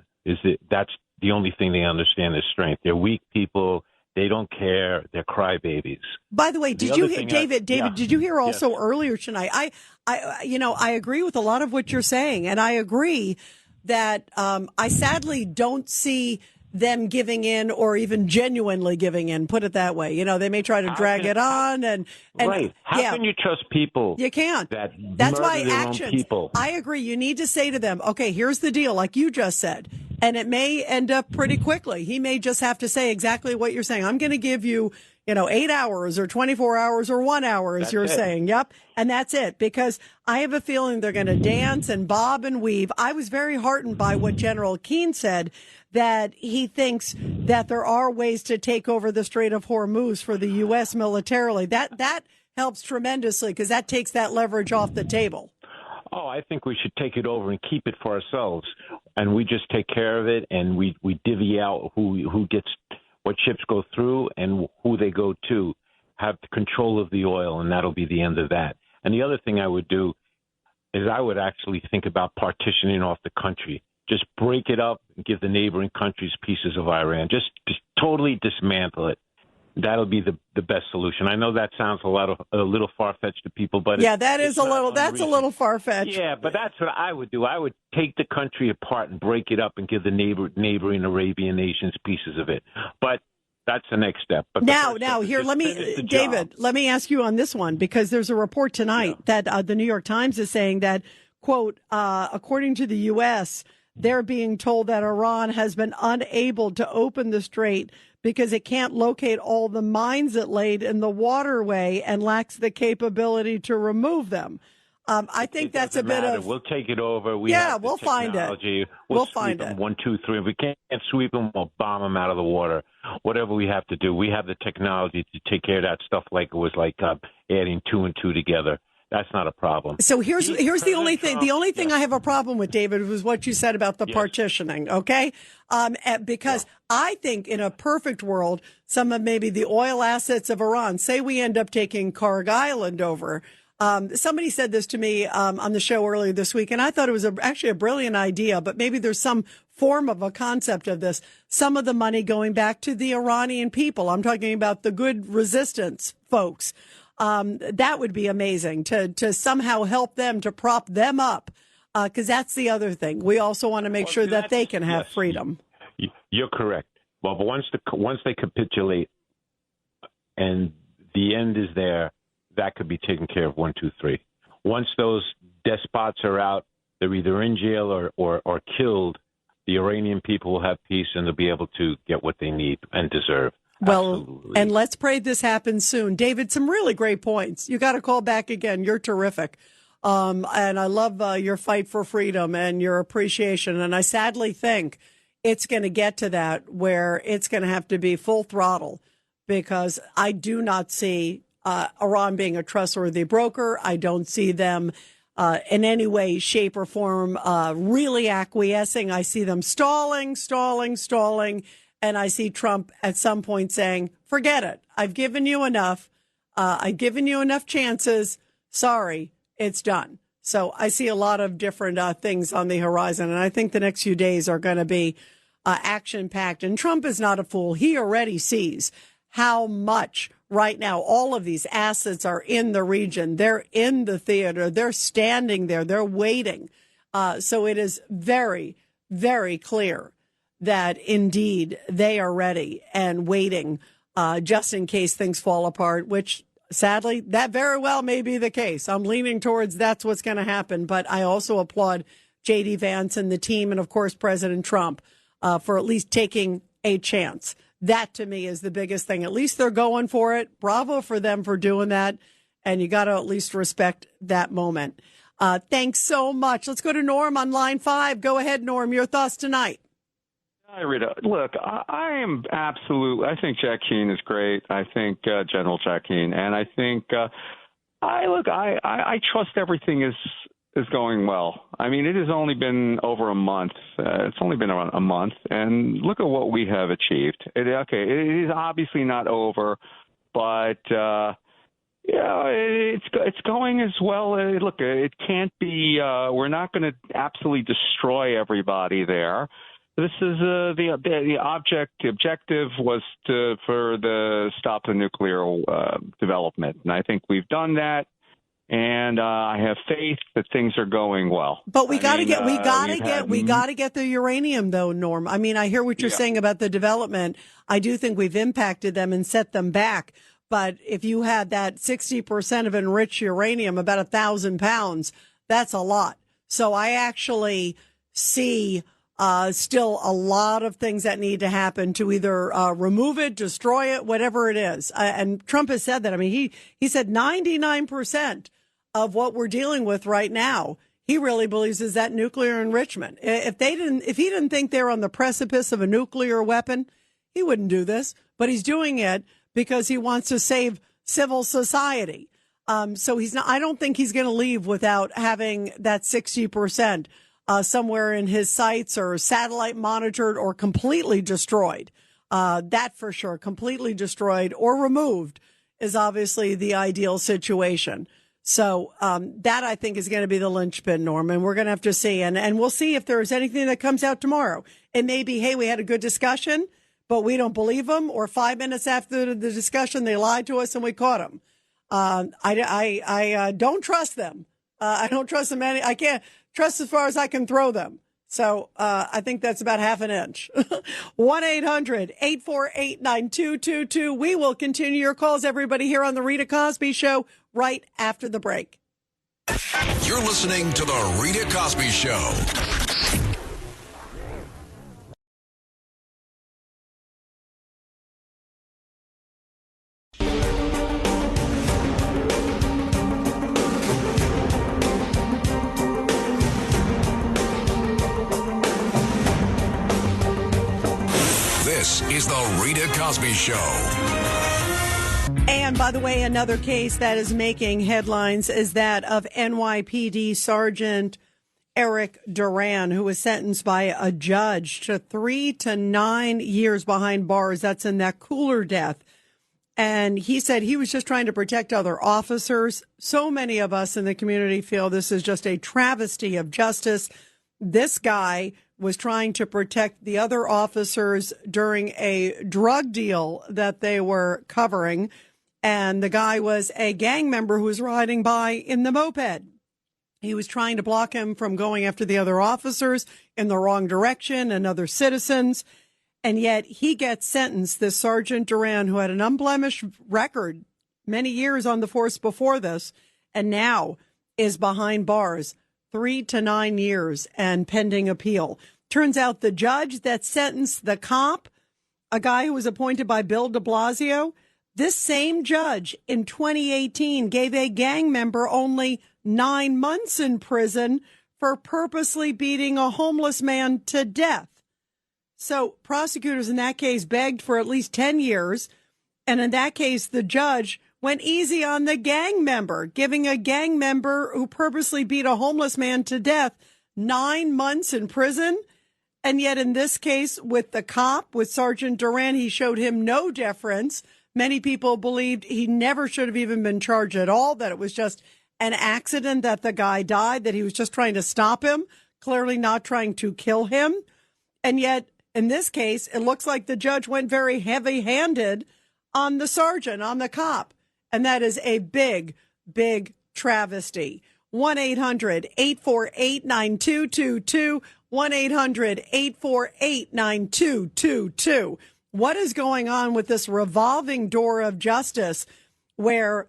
That's the only thing they understand is strength. They're weak people. They don't care. They're crybabies. By the way, did you hear, David, did you hear also earlier tonight? I agree with a lot of what you're saying. And I agree that I sadly don't see them giving in or even genuinely giving in, put it that way. They may try to drag it on. And right. How can you trust people? You can't. That's why actions. I agree. You need to say to them, okay, here's the deal, like you just said. And it may end up pretty quickly. He may just have to say exactly what you're saying. I'm going to give you, 8 hours or 24 hours or 1 hour, as you're saying. Yep. And that's it. Because I have a feeling they're going to dance and bob and weave. I was very heartened by what General Keane said, that he thinks that there are ways to take over the Strait of Hormuz for the U.S. militarily. That helps tremendously because that takes that leverage off the table. Oh, I think we should take it over and keep it for ourselves. And we just take care of it, and we divvy out who gets what ships go through and who they go to, have control of the oil, and that'll be the end of that. And the other thing I would do is I would actually think about partitioning off the country. Just break it up and give the neighboring countries pieces of Iran. Just totally dismantle it. That'll be the best solution. I know that sounds a little far-fetched to people, but that's a little far-fetched. Yeah, but that's what I would do. I would take the country apart and break it up and give the neighboring Arabian nations pieces of it. But that's the next step. But now, here, David, let me ask you on this one, because there's a report tonight that the New York Times is saying that, quote, according to the U.S., they're being told that Iran has been unable to open the strait because it can't locate all the mines it laid in the waterway and lacks the capability to remove them. I think that's a bit of. We'll take it over. We'll find it. We'll find it. 1, 2, 3. If we can't sweep them, we'll bomb them out of the water. Whatever we have to do, we have the technology to take care of that stuff. Like it was like adding 2 and 2 together. That's not a problem. So here's the only thing. The only thing I have a problem with, David, was what you said about the partitioning. Okay, because I think in a perfect world, some of maybe the oil assets of Iran. Say we end up taking Karg Island over. Somebody said this to me on the show earlier this week, and I thought it was actually a brilliant idea. But maybe there's some form of a concept of this. Some of the money going back to the Iranian people. I'm talking about the good resistance folks. That would be amazing to somehow help them, to prop them up, because that's the other thing. We also want to make sure that they can have freedom. You're correct. Well, but once they capitulate and the end is there, that could be taken care of 1, 2, 3. Once those despots are out, they're either in jail or killed, the Iranian people will have peace and they'll be able to get what they need and deserve. Well, absolutely. And let's pray this happens soon. David, some really great points. You got to call back again. You're terrific. And I love your fight for freedom and your appreciation. And I sadly think it's going to get to that where it's going to have to be full throttle because I do not see Iran being a trustworthy broker. I don't see them in any way, shape, or form really acquiescing. I see them stalling, and I see Trump at some point saying, forget it. I've given you enough. I've given you enough chances. Sorry, it's done. So I see a lot of different things on the horizon, and I think the next few days are going to be action-packed. And Trump is not a fool. He already sees how much right now all of these assets are in the region. They're in the theater. They're standing there. They're waiting. So it is very, very clear that indeed they are ready and waiting just in case things fall apart, which sadly, that very well may be the case. I'm leaning towards that's what's going to happen. But I also applaud JD Vance and the team and, of course, President Trump for at least taking a chance. That, to me, is the biggest thing. At least they're going for it. Bravo for them for doing that. And you got to at least respect that moment. Thanks so much. Let's go to Norm on line 5. Go ahead, Norm. Your thoughts tonight. Hi, Rita. Look, I am absolute. I think Jack Keane is great. I think General Jack Keane, and I think I trust everything is going well. I mean, it has only been over a month. It's only been around a month, and look at what we have achieved. It is obviously not over, but it's going as well. Look, it can't be. We're not going to absolutely destroy everybody there. This is the objective was for the stop the nuclear development, and I think we've done that. And I have faith that things are going well. But we got to get the uranium, though, Norm. I mean, I hear what you're saying about the development. I do think we've impacted them and set them back. But if you had that 60% of enriched uranium, about 1,000 pounds, that's a lot. So I actually see still a lot of things that need to happen to either remove it, destroy it, whatever it is. And Trump has said that. I mean, he said 99% of what we're dealing with right now, he really believes is that nuclear enrichment. If he didn't think they were on the precipice of a nuclear weapon, he wouldn't do this. But he's doing it because he wants to save civil society. So he's not. I don't think he's going to leave without having that 60%. Somewhere in his sites or satellite monitored or completely destroyed. That for sure, completely destroyed or removed is obviously the ideal situation. So that I think is going to be the linchpin, Norm, and we're going to have to see. And we'll see if there's anything that comes out tomorrow. It may be, hey, we had a good discussion, but we don't believe them. Or 5 minutes after the discussion, they lied to us and we caught them. I don't trust them. I don't trust them any. I can't trust as far as I can throw them. So I think that's about half an inch. 1-800-848-9222. We will continue your calls, everybody, here on the Rita Cosby Show right after the break. You're listening to the Rita Cosby Show. This is the Rita Cosby Show. And by the way, another case that is making headlines is that of NYPD Sergeant Eric Duran, who was sentenced by a judge to 3 to 9 years behind bars. That's in that cooler death. And he said he was just trying to protect other officers. So many of us in the community feel this is just a travesty of justice. This guy was trying to protect the other officers during a drug deal that they were covering. And the guy was a gang member who was riding by in the moped. He was trying to block him from going after the other officers in the wrong direction and other citizens. And yet he gets sentenced, this Sergeant Duran, who had an unblemished record, many years on the force before this, and now is behind bars, 3 to 9 years and pending appeal. Turns out the judge that sentenced the cop, a guy who was appointed by Bill de Blasio, this same judge in 2018 gave a gang member only 9 months in prison for purposely beating a homeless man to death. So prosecutors in that case begged for at least 10 years. And in that case, the judge went easy on the gang member, giving a gang member who purposely beat a homeless man to death 9 months in prison. And yet in this case, with the cop, with Sergeant Duran, he showed him no deference. Many people believed he never should have even been charged at all, that it was just an accident, that the guy died, that he was just trying to stop him, clearly not trying to kill him. And yet, in this case, it looks like the judge went very heavy-handed on the sergeant, on the cop. And that is a big, big travesty. 1-800-848-9222. 1-800-848-9222. What is going on with this revolving door of justice where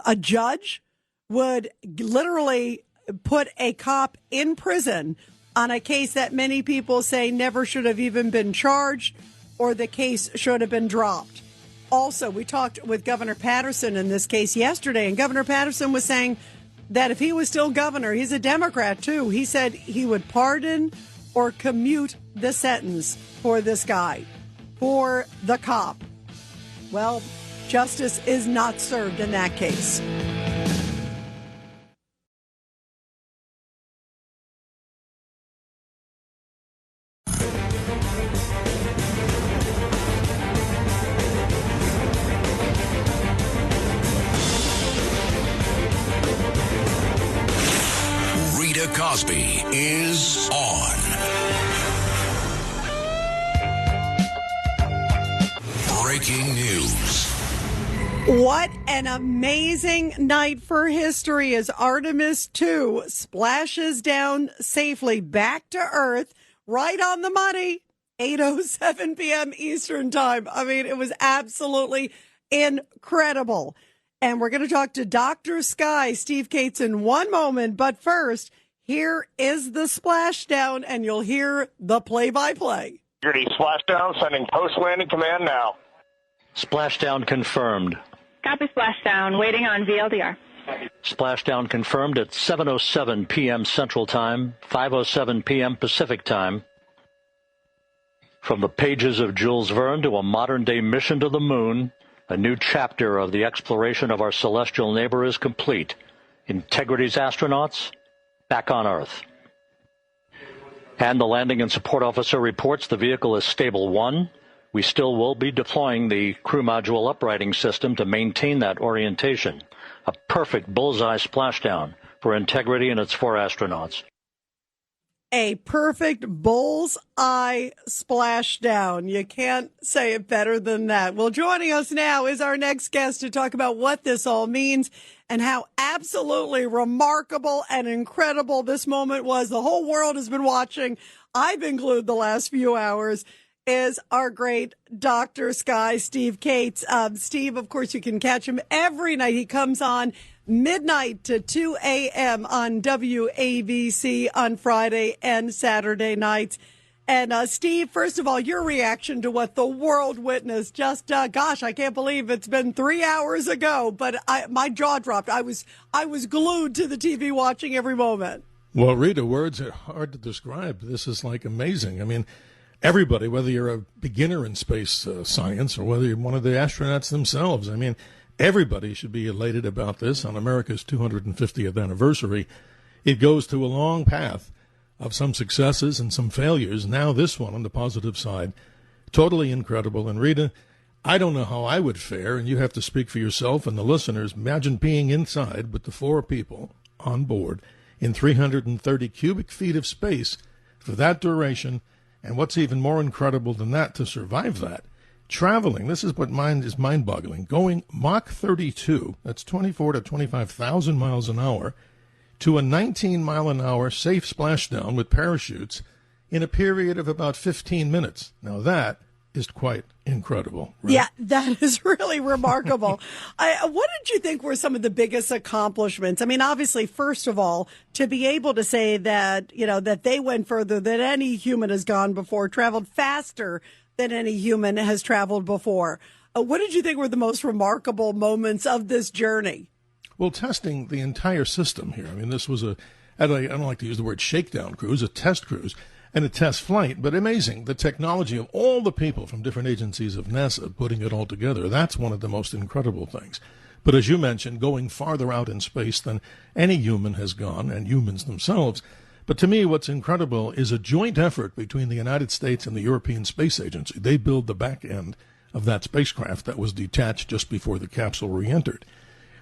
a judge would literally put a cop in prison on a case that many people say never should have even been charged, or the case should have been dropped? Also, we talked with Governor Patterson in this case yesterday, and Governor Patterson was saying that if he was still governor, he's a Democrat too, he said he would pardon or commute the sentence for this guy, for the cop. Well, justice is not served in that case. Rita Cosby is on. Breaking news. What an amazing night for history as Artemis II splashes down safely back to Earth, right on the money, 8:07 p.m. Eastern Time. I mean, it was absolutely incredible. And we're going to talk to Dr. Sky, Steve Cates, in one moment. But first, here is the splashdown, and you'll hear the play-by-play. JD splashdown, sending post-landing command now. Splashdown confirmed. Copy splashdown. Waiting on VLDR. Splashdown confirmed at 7:07 p.m. Central Time, 5:07 p.m. Pacific Time. From the pages of Jules Verne to a modern-day mission to the moon, a new chapter of the exploration of our celestial neighbor is complete. Integrity's astronauts back on Earth. And the landing and support officer reports the vehicle is stable 1. We still will be deploying the crew module uprighting system to maintain that orientation. A perfect bullseye splashdown for Integrity and its 4 astronauts. A perfect bullseye splashdown. You can't say it better than that. Well, joining us now is our next guest to talk about what this all means and how absolutely remarkable and incredible this moment was. The whole world has been watching. I've been glued the last few hours. Is our great Dr. Sky, Steve Cates. Steve, of course, you can catch him every night. He comes on midnight to 2 a.m. on WABC on Friday and Saturday nights. And Steve, first of all, your reaction to what the world witnessed. Just, gosh, I can't believe it's been 3 hours ago, but my jaw dropped. I was glued to the TV watching every moment. Well, Rita, words are hard to describe. This is like amazing. I mean, everybody, whether you're a beginner in space science or whether you're one of the astronauts themselves, I mean, everybody should be elated about this on America's 250th anniversary. It goes to a long path of some successes and some failures. Now this one on the positive side, totally incredible. And Rita, I don't know how I would fare, and you have to speak for yourself and the listeners. Imagine being inside with the 4 people on board in 330 cubic feet of space for that duration. And what's even more incredible than that, to survive that, traveling, this is what is mind-boggling, going Mach 32, that's 24 to 25,000 miles an hour, to a 19-mile-an-hour safe splashdown with parachutes in a period of about 15 minutes. Now that is quite incredible. Right? Yeah, that is really remarkable. What did you think were some of the biggest accomplishments? I mean, obviously, first of all, to be able to say that, that they went further than any human has gone before, traveled faster than any human has traveled before. What did you think were the most remarkable moments of this journey? Well, testing the entire system here. I mean, this was I don't like to use the word shakedown cruise, a test cruise. and a test flight. But amazing, the technology of all the people from different agencies of NASA putting it all together. That's one of the most incredible things. But as you mentioned, going farther out in space than any human has gone, and humans themselves. But to me, what's incredible is a joint effort between the United States and the European Space Agency. They build the back end of that spacecraft that was detached just before the capsule re-entered.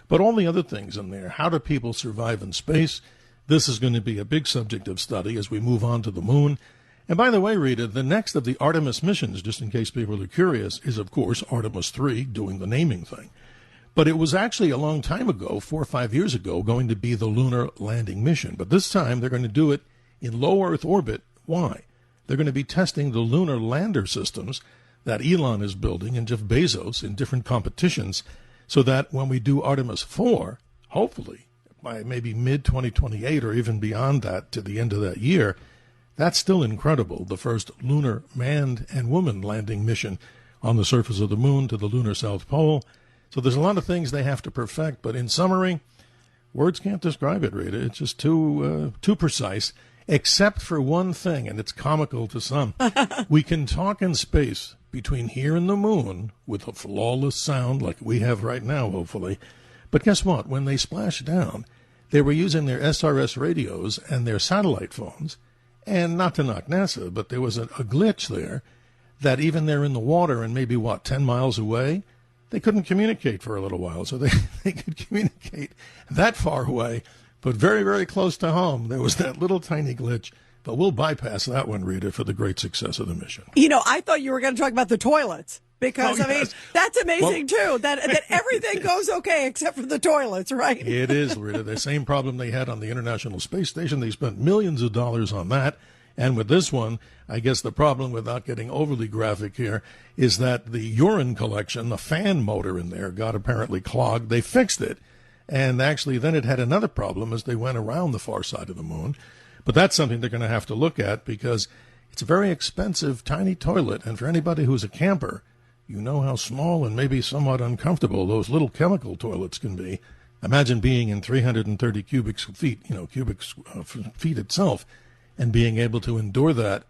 But all the other things in there, how do people survive in space? This is going to be a big subject of study as we move on to the moon. And by the way, Rita, the next of the Artemis missions, just in case people are curious, is, of course, Artemis III, doing the naming thing. But it was actually a long time ago, 4 or 5 years ago, going to be the lunar landing mission. But this time they're going to do it in low Earth orbit. Why? They're going to be testing the lunar lander systems that Elon is building and Jeff Bezos in different competitions, so that when we do Artemis 4, hopefully by maybe mid-2028 or even beyond that to the end of that year, that's still incredible, the first lunar manned and woman landing mission on the surface of the moon to the lunar South Pole. So there's a lot of things they have to perfect, but in summary, words can't describe it, Rita. It's just too precise, except for one thing, and it's comical to some. We can talk in space between here and the moon with a flawless sound like we have right now, hopefully. But guess what? When they splashed down, they were using their SRS radios and their satellite phones. And not to knock NASA, but there was a glitch there that even they're in the water and maybe, 10 miles away, they couldn't communicate for a little while. So they could communicate that far away, but very, very close to home. There was that little tiny glitch. But we'll bypass that one, Rita, for the great success of the mission. I thought you were going to talk about the toilets. Because, that's amazing, too, that everything goes okay except for the toilets, right? It is, Rita. The same problem they had on the International Space Station. They spent millions of dollars on that. And with this one, I guess the problem, without getting overly graphic here, is that the urine collection, the fan motor in there, got apparently clogged. They fixed it. And actually, then it had another problem as they went around the far side of the moon. But that's something they're going to have to look at because it's a very expensive, tiny toilet. And for anybody who's a camper, you know how small and maybe somewhat uncomfortable those little chemical toilets can be. Imagine being in 330 cubic feet itself, and being able to endure that.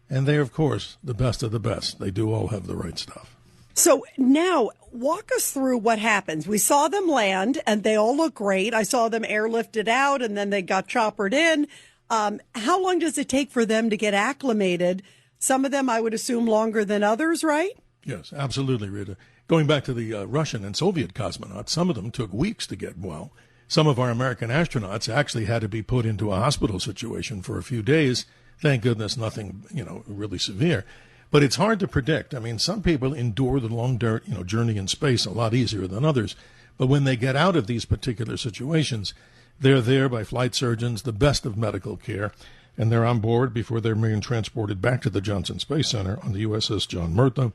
And they're, of course, the best of the best. They do all have the right stuff. So now, walk us through what happens. We saw them land, and they all look great. I saw them airlifted out, and then they got choppered in. How long does it take for them to get acclimated? Some of them, I would assume, longer than others, right? Yes, absolutely, Rita. Going back to the Russian and Soviet cosmonauts, some of them took weeks to get well. Some of our American astronauts actually had to be put into a hospital situation for a few days. Thank goodness nothing, really severe. But it's hard to predict. I mean, some people endure the long, journey in space a lot easier than others. But when they get out of these particular situations, they're there by flight surgeons, the best of medical care, and they're on board before they're being transported back to the Johnson Space Center on the USS John Murtha.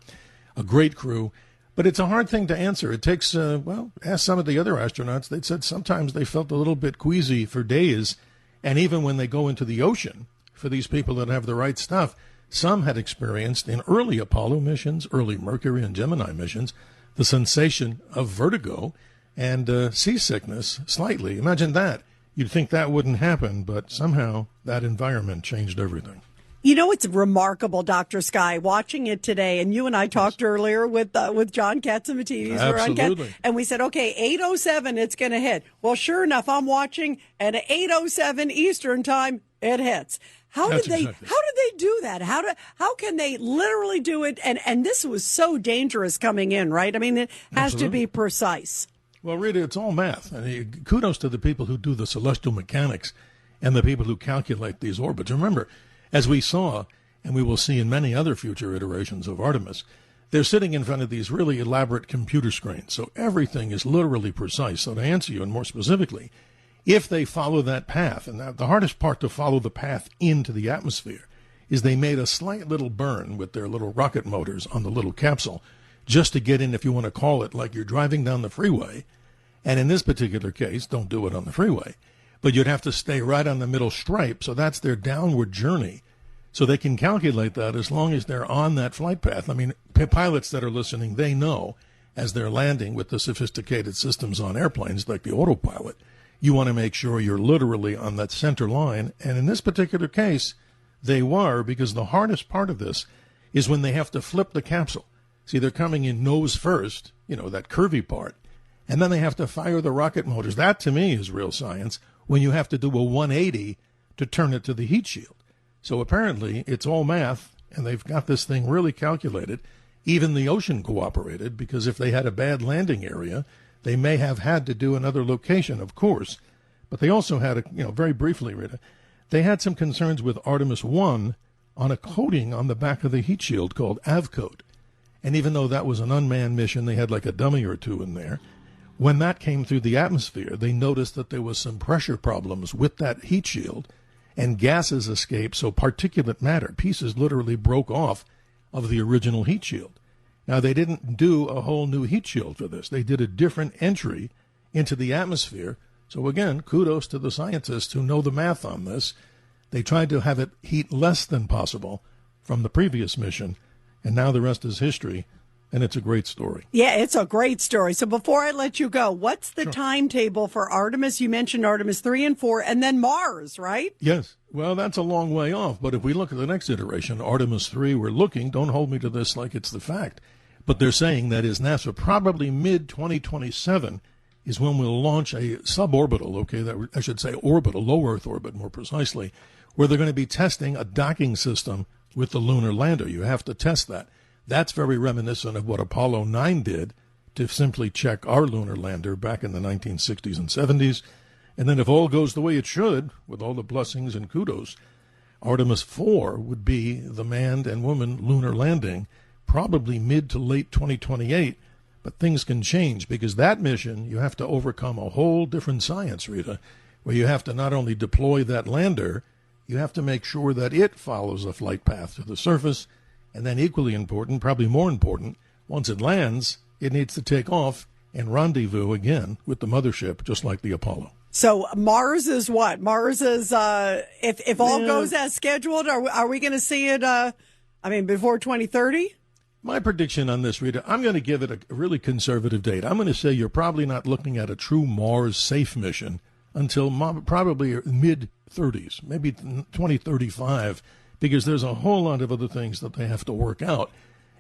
A great crew. But it's a hard thing to answer. It takes, ask some of the other astronauts. They said sometimes they felt a little bit queasy for days. And even when they go into the ocean, for these people that have the right stuff, some had experienced in early Apollo missions, early Mercury and Gemini missions, the sensation of vertigo and seasickness slightly. Imagine that. You'd think that wouldn't happen, but somehow that environment changed everything. It's remarkable, Dr. Sky, watching it today. And you and I talked earlier with John Catsimatidis. Absolutely. And we said, okay, 8:07, it's going to hit. Well, sure enough, I'm watching, and at 8:07 Eastern time, it hits. How did they do that? How can they literally do it? And this was so dangerous coming in, right? I mean, it has to be precise. Well, Rita, it's all math. And kudos to the people who do the celestial mechanics and the people who calculate these orbits. Remember, as we saw, and we will see in many other future iterations of Artemis, they're sitting in front of these really elaborate computer screens. So everything is literally precise. So to answer you, and more specifically, if they follow that path, and the hardest part to follow the path into the atmosphere is they made a slight little burn with their little rocket motors on the little capsule just to get in, if you want to call it, like you're driving down the freeway. And in this particular case, don't do it on the freeway, but you'd have to stay right on the middle stripe. So that's their downward journey. So they can calculate that as long as they're on that flight path. I mean, pilots that are listening, they know as they're landing with the sophisticated systems on airplanes like the autopilot, you want to make sure you're literally on that center line. And in this particular case, They were, because the hardest part of this is when they have to flip the capsule. See, they're coming in nose first, that curvy part, and then they have to fire the rocket motors. That, to me, is real science, when you have to do a 180 to turn it to the heat shield. So apparently it's all math, and they've got this thing really calculated. Even the ocean cooperated, because if they had a bad landing area, they may have had to do another location, of course. But they also had, very briefly, Rita, they had some concerns with Artemis I on a coating on the back of the heat shield called Avcoat. And even though that was an unmanned mission, they had like a dummy or two in there. When that came through the atmosphere, they noticed that there was some pressure problems with that heat shield, and gases escaped, so particulate matter, pieces literally broke off of the original heat shield. Now, they didn't do a whole new heat shield for this. They did a different entry into the atmosphere. So again, kudos to the scientists who know the math on this. They tried to have it heat less than possible from the previous mission, and now the rest is history, and it's a great story. Yeah, it's a great story. So before I let you go, what's the timetable for Artemis? You mentioned Artemis 3 and 4, and then Mars, right? Yes. Well, that's a long way off, but if we look at the next iteration, Artemis 3, we're looking, don't hold me to this like it's the fact, but they're saying that is NASA probably mid-2027 is when we'll launch a suborbital, I should say orbital, low Earth orbit more precisely, where they're going to be testing a docking system with the lunar lander. You have to test that. That's very reminiscent of what Apollo 9 did to simply check our lunar lander back in the 1960s and 70s. And then if all goes the way it should, with all the blessings and kudos, Artemis 4 would be the manned and woman lunar landing, probably mid to late 2028. But things can change, because that mission, you have to overcome a whole different science, Rita, where you have to not only deploy that lander, you have to make sure that it follows a flight path to the surface. And then equally important, probably more important, once it lands, it needs to take off and rendezvous again with the mothership, just like the Apollo. So Mars is what? Mars is, if all goes as scheduled, are we going to see it, before 2030? My prediction on this, Rita, I'm going to give it a really conservative date. I'm going to say you're probably not looking at a true Mars safe mission until probably mid-30s, maybe 2035, because there's a whole lot of other things that they have to work out.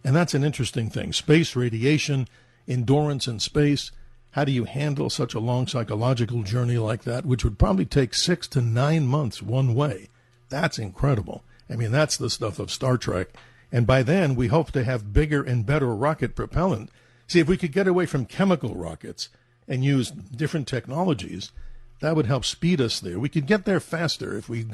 And that's an interesting thing. Space radiation, endurance in space. How do you handle such a long psychological journey like that, which would probably take 6 to 9 months one way? That's incredible. That's the stuff of Star Trek. And by then, we hope to have bigger and better rocket propellant. See, if we could get away from chemical rockets and use different technologies, that would help speed us there. We could get there faster if we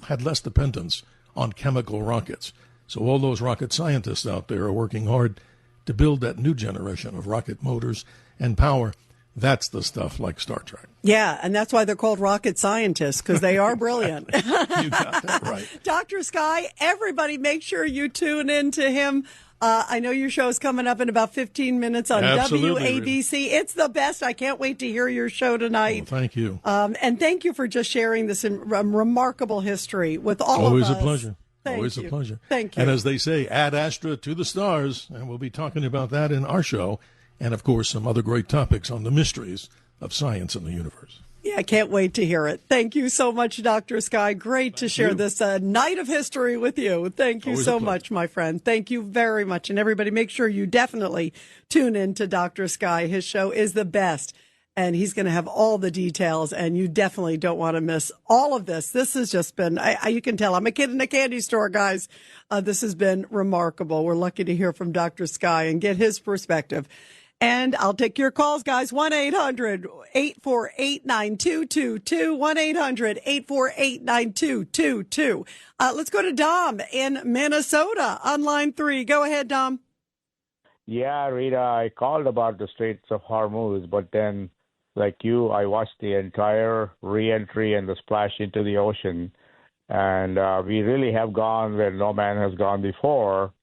had less dependence on chemical rockets. So all those rocket scientists out there are working hard to build that new generation of rocket motors and power. That's the stuff like Star Trek. Yeah, and that's why they're called rocket scientists, because they are brilliant. You got that right. Dr. Sky, everybody make sure you tune in to him. I know your show's coming up in about 15 minutes on WABC. It's the best. I can't wait to hear your show tonight. Well, thank you. And thank you for just sharing this remarkable history with all Always of us. A pleasure. Always a pleasure. Thank you. And as they say, ad astra to the stars, and we'll be talking about that in our show, and of course some other great topics on the mysteries of science and the universe. Yeah, I can't wait to hear it. Thank you so much, Dr. Sky. Great to share this night of history with you. Thank you so much, my friend. Thank you very much. And everybody, make sure you definitely tune in to Dr. Sky. His show is the best, and he's going to have all the details, and you definitely don't want to miss all of this. This has just been, you can tell I'm a kid in a candy store, guys. This has been remarkable. We're lucky to hear from Dr. Sky and get his perspective. And I'll take your calls, guys. 1-800-848-9222. 1-800-848-9222. Let's go to Dom in Minnesota on line 3. Go ahead, Dom. Yeah, Rita, I called about the Straits of Hormuz, but then, like you, I watched the entire re-entry and the splash into the ocean. And we really have gone where no man has gone before.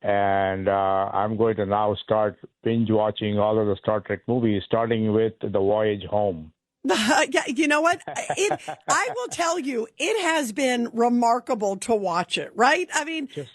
And I'm going to now start binge watching all of the Star Trek movies, starting with The Voyage Home. Yeah, you know what? I will tell you, it has been remarkable to watch it, right? Just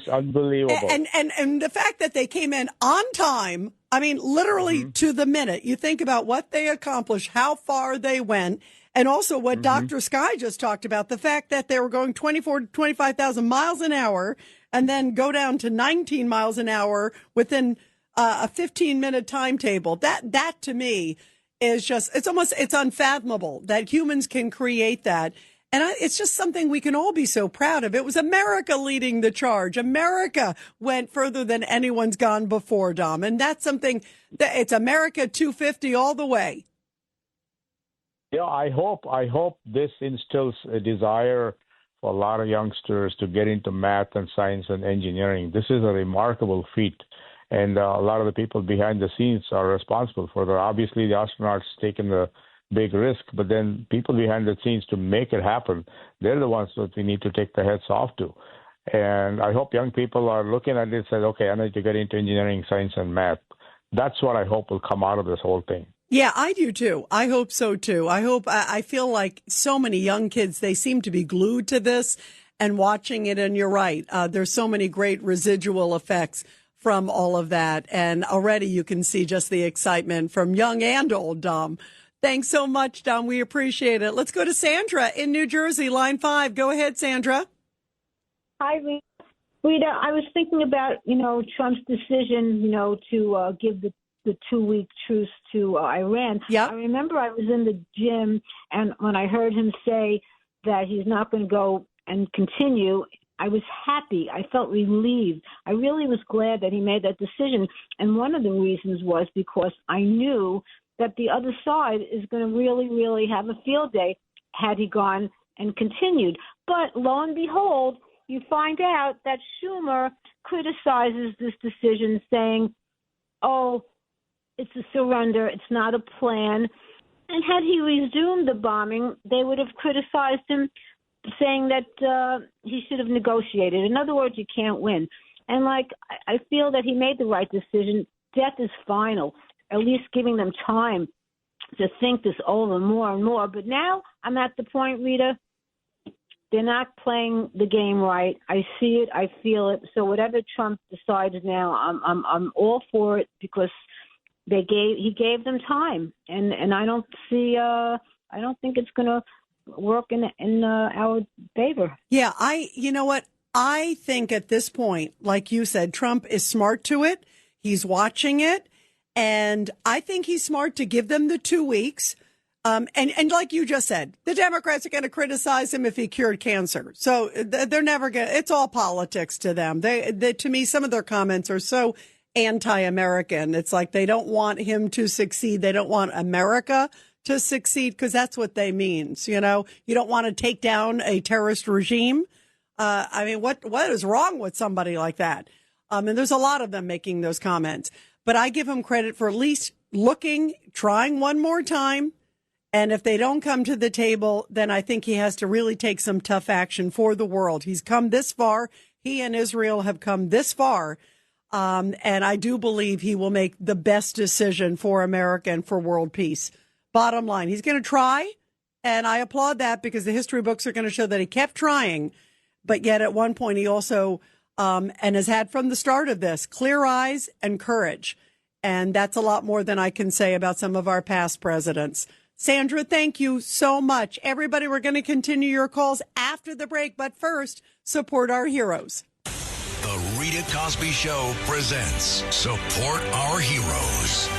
unbelievable. And the fact that they came in on time, literally to the minute. You think about what they accomplished, how far they went, And also what Dr. Sky just talked about, the fact that they were going 24 to 25,000 miles an hour and then go down to 19 miles an hour within a 15-minute timetable. That to me is just, it's unfathomable that humans can create that. And it's just something we can all be so proud of. It was America leading the charge. America went further than anyone's gone before, Dom. And that's something that it's America 250 all the way. Yeah, I hope this instills a desire for a lot of youngsters to get into math and science and engineering. This is a remarkable feat, and a lot of the people behind the scenes are responsible for that. Obviously, the astronauts taking the big risk, but then people behind the scenes to make it happen, they're the ones that we need to take the heads off to. And I hope young people are looking at it and say, okay, I need to get into engineering, science, and math. That's what I hope will come out of this whole thing. Yeah, I do too. I hope so too. I feel like so many young kids, they seem to be glued to this and watching it. And you're right. There's so many great residual effects from all of that. And already you can see just the excitement from young and old, Dom. Thanks so much, Dom. We appreciate it. Let's go to Sandra in New Jersey, line 5. Go ahead, Sandra. Hi, Rita. I was thinking about, Trump's decision, to give the 2-week truce to Iran. Yep. I remember I was in the gym, and when I heard him say that he's not going to go and continue, I was happy. I felt relieved. I really was glad that he made that decision. And one of the reasons was because I knew that the other side is going to really, really have a field day had he gone and continued. But lo and behold, you find out that Schumer criticizes this decision, saying, oh, it's a surrender, it's not a plan. And had he resumed the bombing, they would have criticized him, saying that he should have negotiated. In other words, you can't win. And, I feel that he made the right decision. Death is final, at least giving them time to think this over more and more. But now I'm at the point, Rita, they're not playing the game right. I see it, I feel it. So whatever Trump decides now, I'm all for it because he gave them time, and I don't see I don't think it's going to work in our favor. Yeah, you know what? I think at this point, like you said, Trump is smart to it. He's watching it, and I think he's smart to give them the 2 weeks. And like you just said, the Democrats are going to criticize him if he cured cancer. So they're never going to, it's all politics to them. They, to me, some of their comments are so anti-American. It's like they don't want him to succeed. They don't want America to succeed because that's what they means. You don't want to take down a terrorist regime. What is wrong with somebody like that? And there's a lot of them making those comments, but I give him credit for at least trying one more time. And if they don't come to the table, then I think he has to really take some tough action for the world. He's come this far. He and Israel have come this far. And I do believe he will make the best decision for America and for world peace. Bottom line, he's going to try. And I applaud that because the history books are going to show that he kept trying. But yet at one point he also, and has had from the start of this, clear eyes and courage. And that's a lot more than I can say about some of our past presidents. Sandra, thank you so much. Everybody, we're going to continue your calls after the break. But first, support our heroes. The Rita Cosby Show presents Support Our Heroes.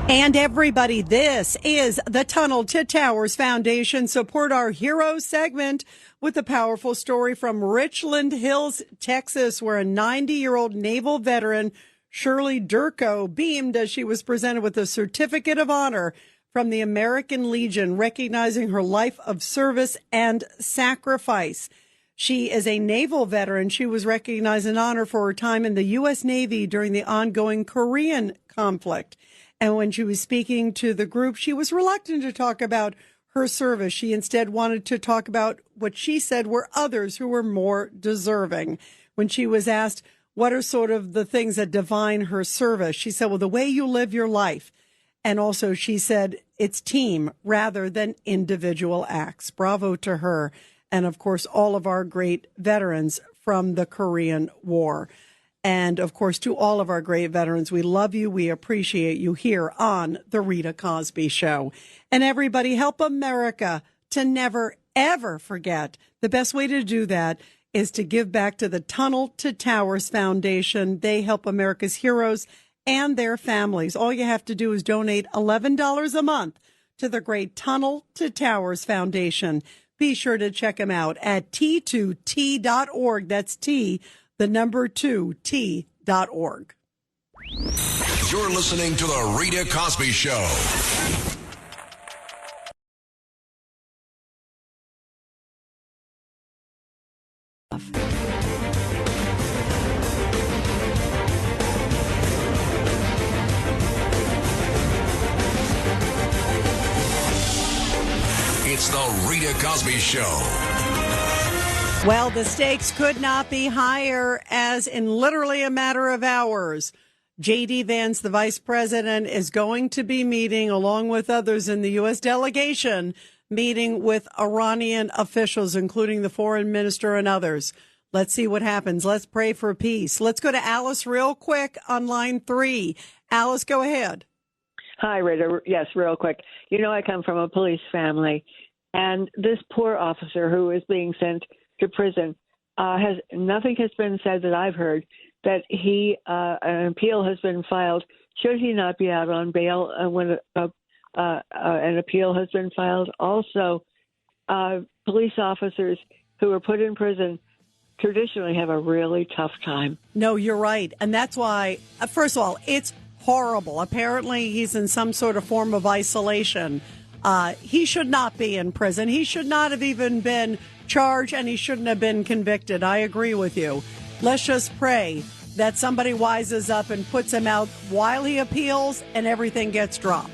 And everybody, this is the Tunnel to Towers Foundation Support Our Heroes segment with a powerful story from Richland Hills, Texas, where a 90-year-old naval veteran, Shirley Durko, beamed as she was presented with a certificate of honor from the American Legion, recognizing her life of service and sacrifice. She is a naval veteran. She was recognized in honor for her time in the U.S. Navy during the ongoing Korean conflict. And when she was speaking to the group, she was reluctant to talk about her service. She instead wanted to talk about what she said were others who were more deserving. When she was asked, what are sort of the things that define her service? She said, well, the way you live your life. And also she said, it's team rather than individual acts. Bravo to her. And of course, all of our great veterans from the Korean War. And, of course, to all of our great veterans, we love you. We appreciate you here on The Rita Cosby Show. And everybody, help America to never, ever forget. The best way to do that is to give back to the Tunnel to Towers Foundation. They help America's heroes and their families. All you have to do is donate $11 a month to the great Tunnel to Towers Foundation. Be sure to check them out at T2T.org. That's T, the number 2T.org. You're listening to The Rita Cosby Show. It's The Rita Cosby Show. Well, the stakes could not be higher, as in literally a matter of hours, JD Vance, the vice president, is going to be meeting, along with others in the U.S. delegation, meeting with Iranian officials, including the foreign minister and others. Let's see what happens. Let's pray for peace. Let's go to Alice real quick on line 3. Alice, go ahead. Hi, Rita. Yes, real quick. You know, I come from a police family, and this poor officer who is being sent to prison nothing has been said that I've heard that an appeal has been filed. Should he not be out on bail when an appeal has been filed? Also, police officers who are put in prison traditionally have a really tough time. No, you're right. And that's why, first of all, it's horrible. Apparently, he's in some sort of form of isolation. He should not be in prison. He should not have even been charged, and he shouldn't have been convicted. I agree with you. Let's just pray that somebody wises up and puts him out while he appeals and everything gets dropped.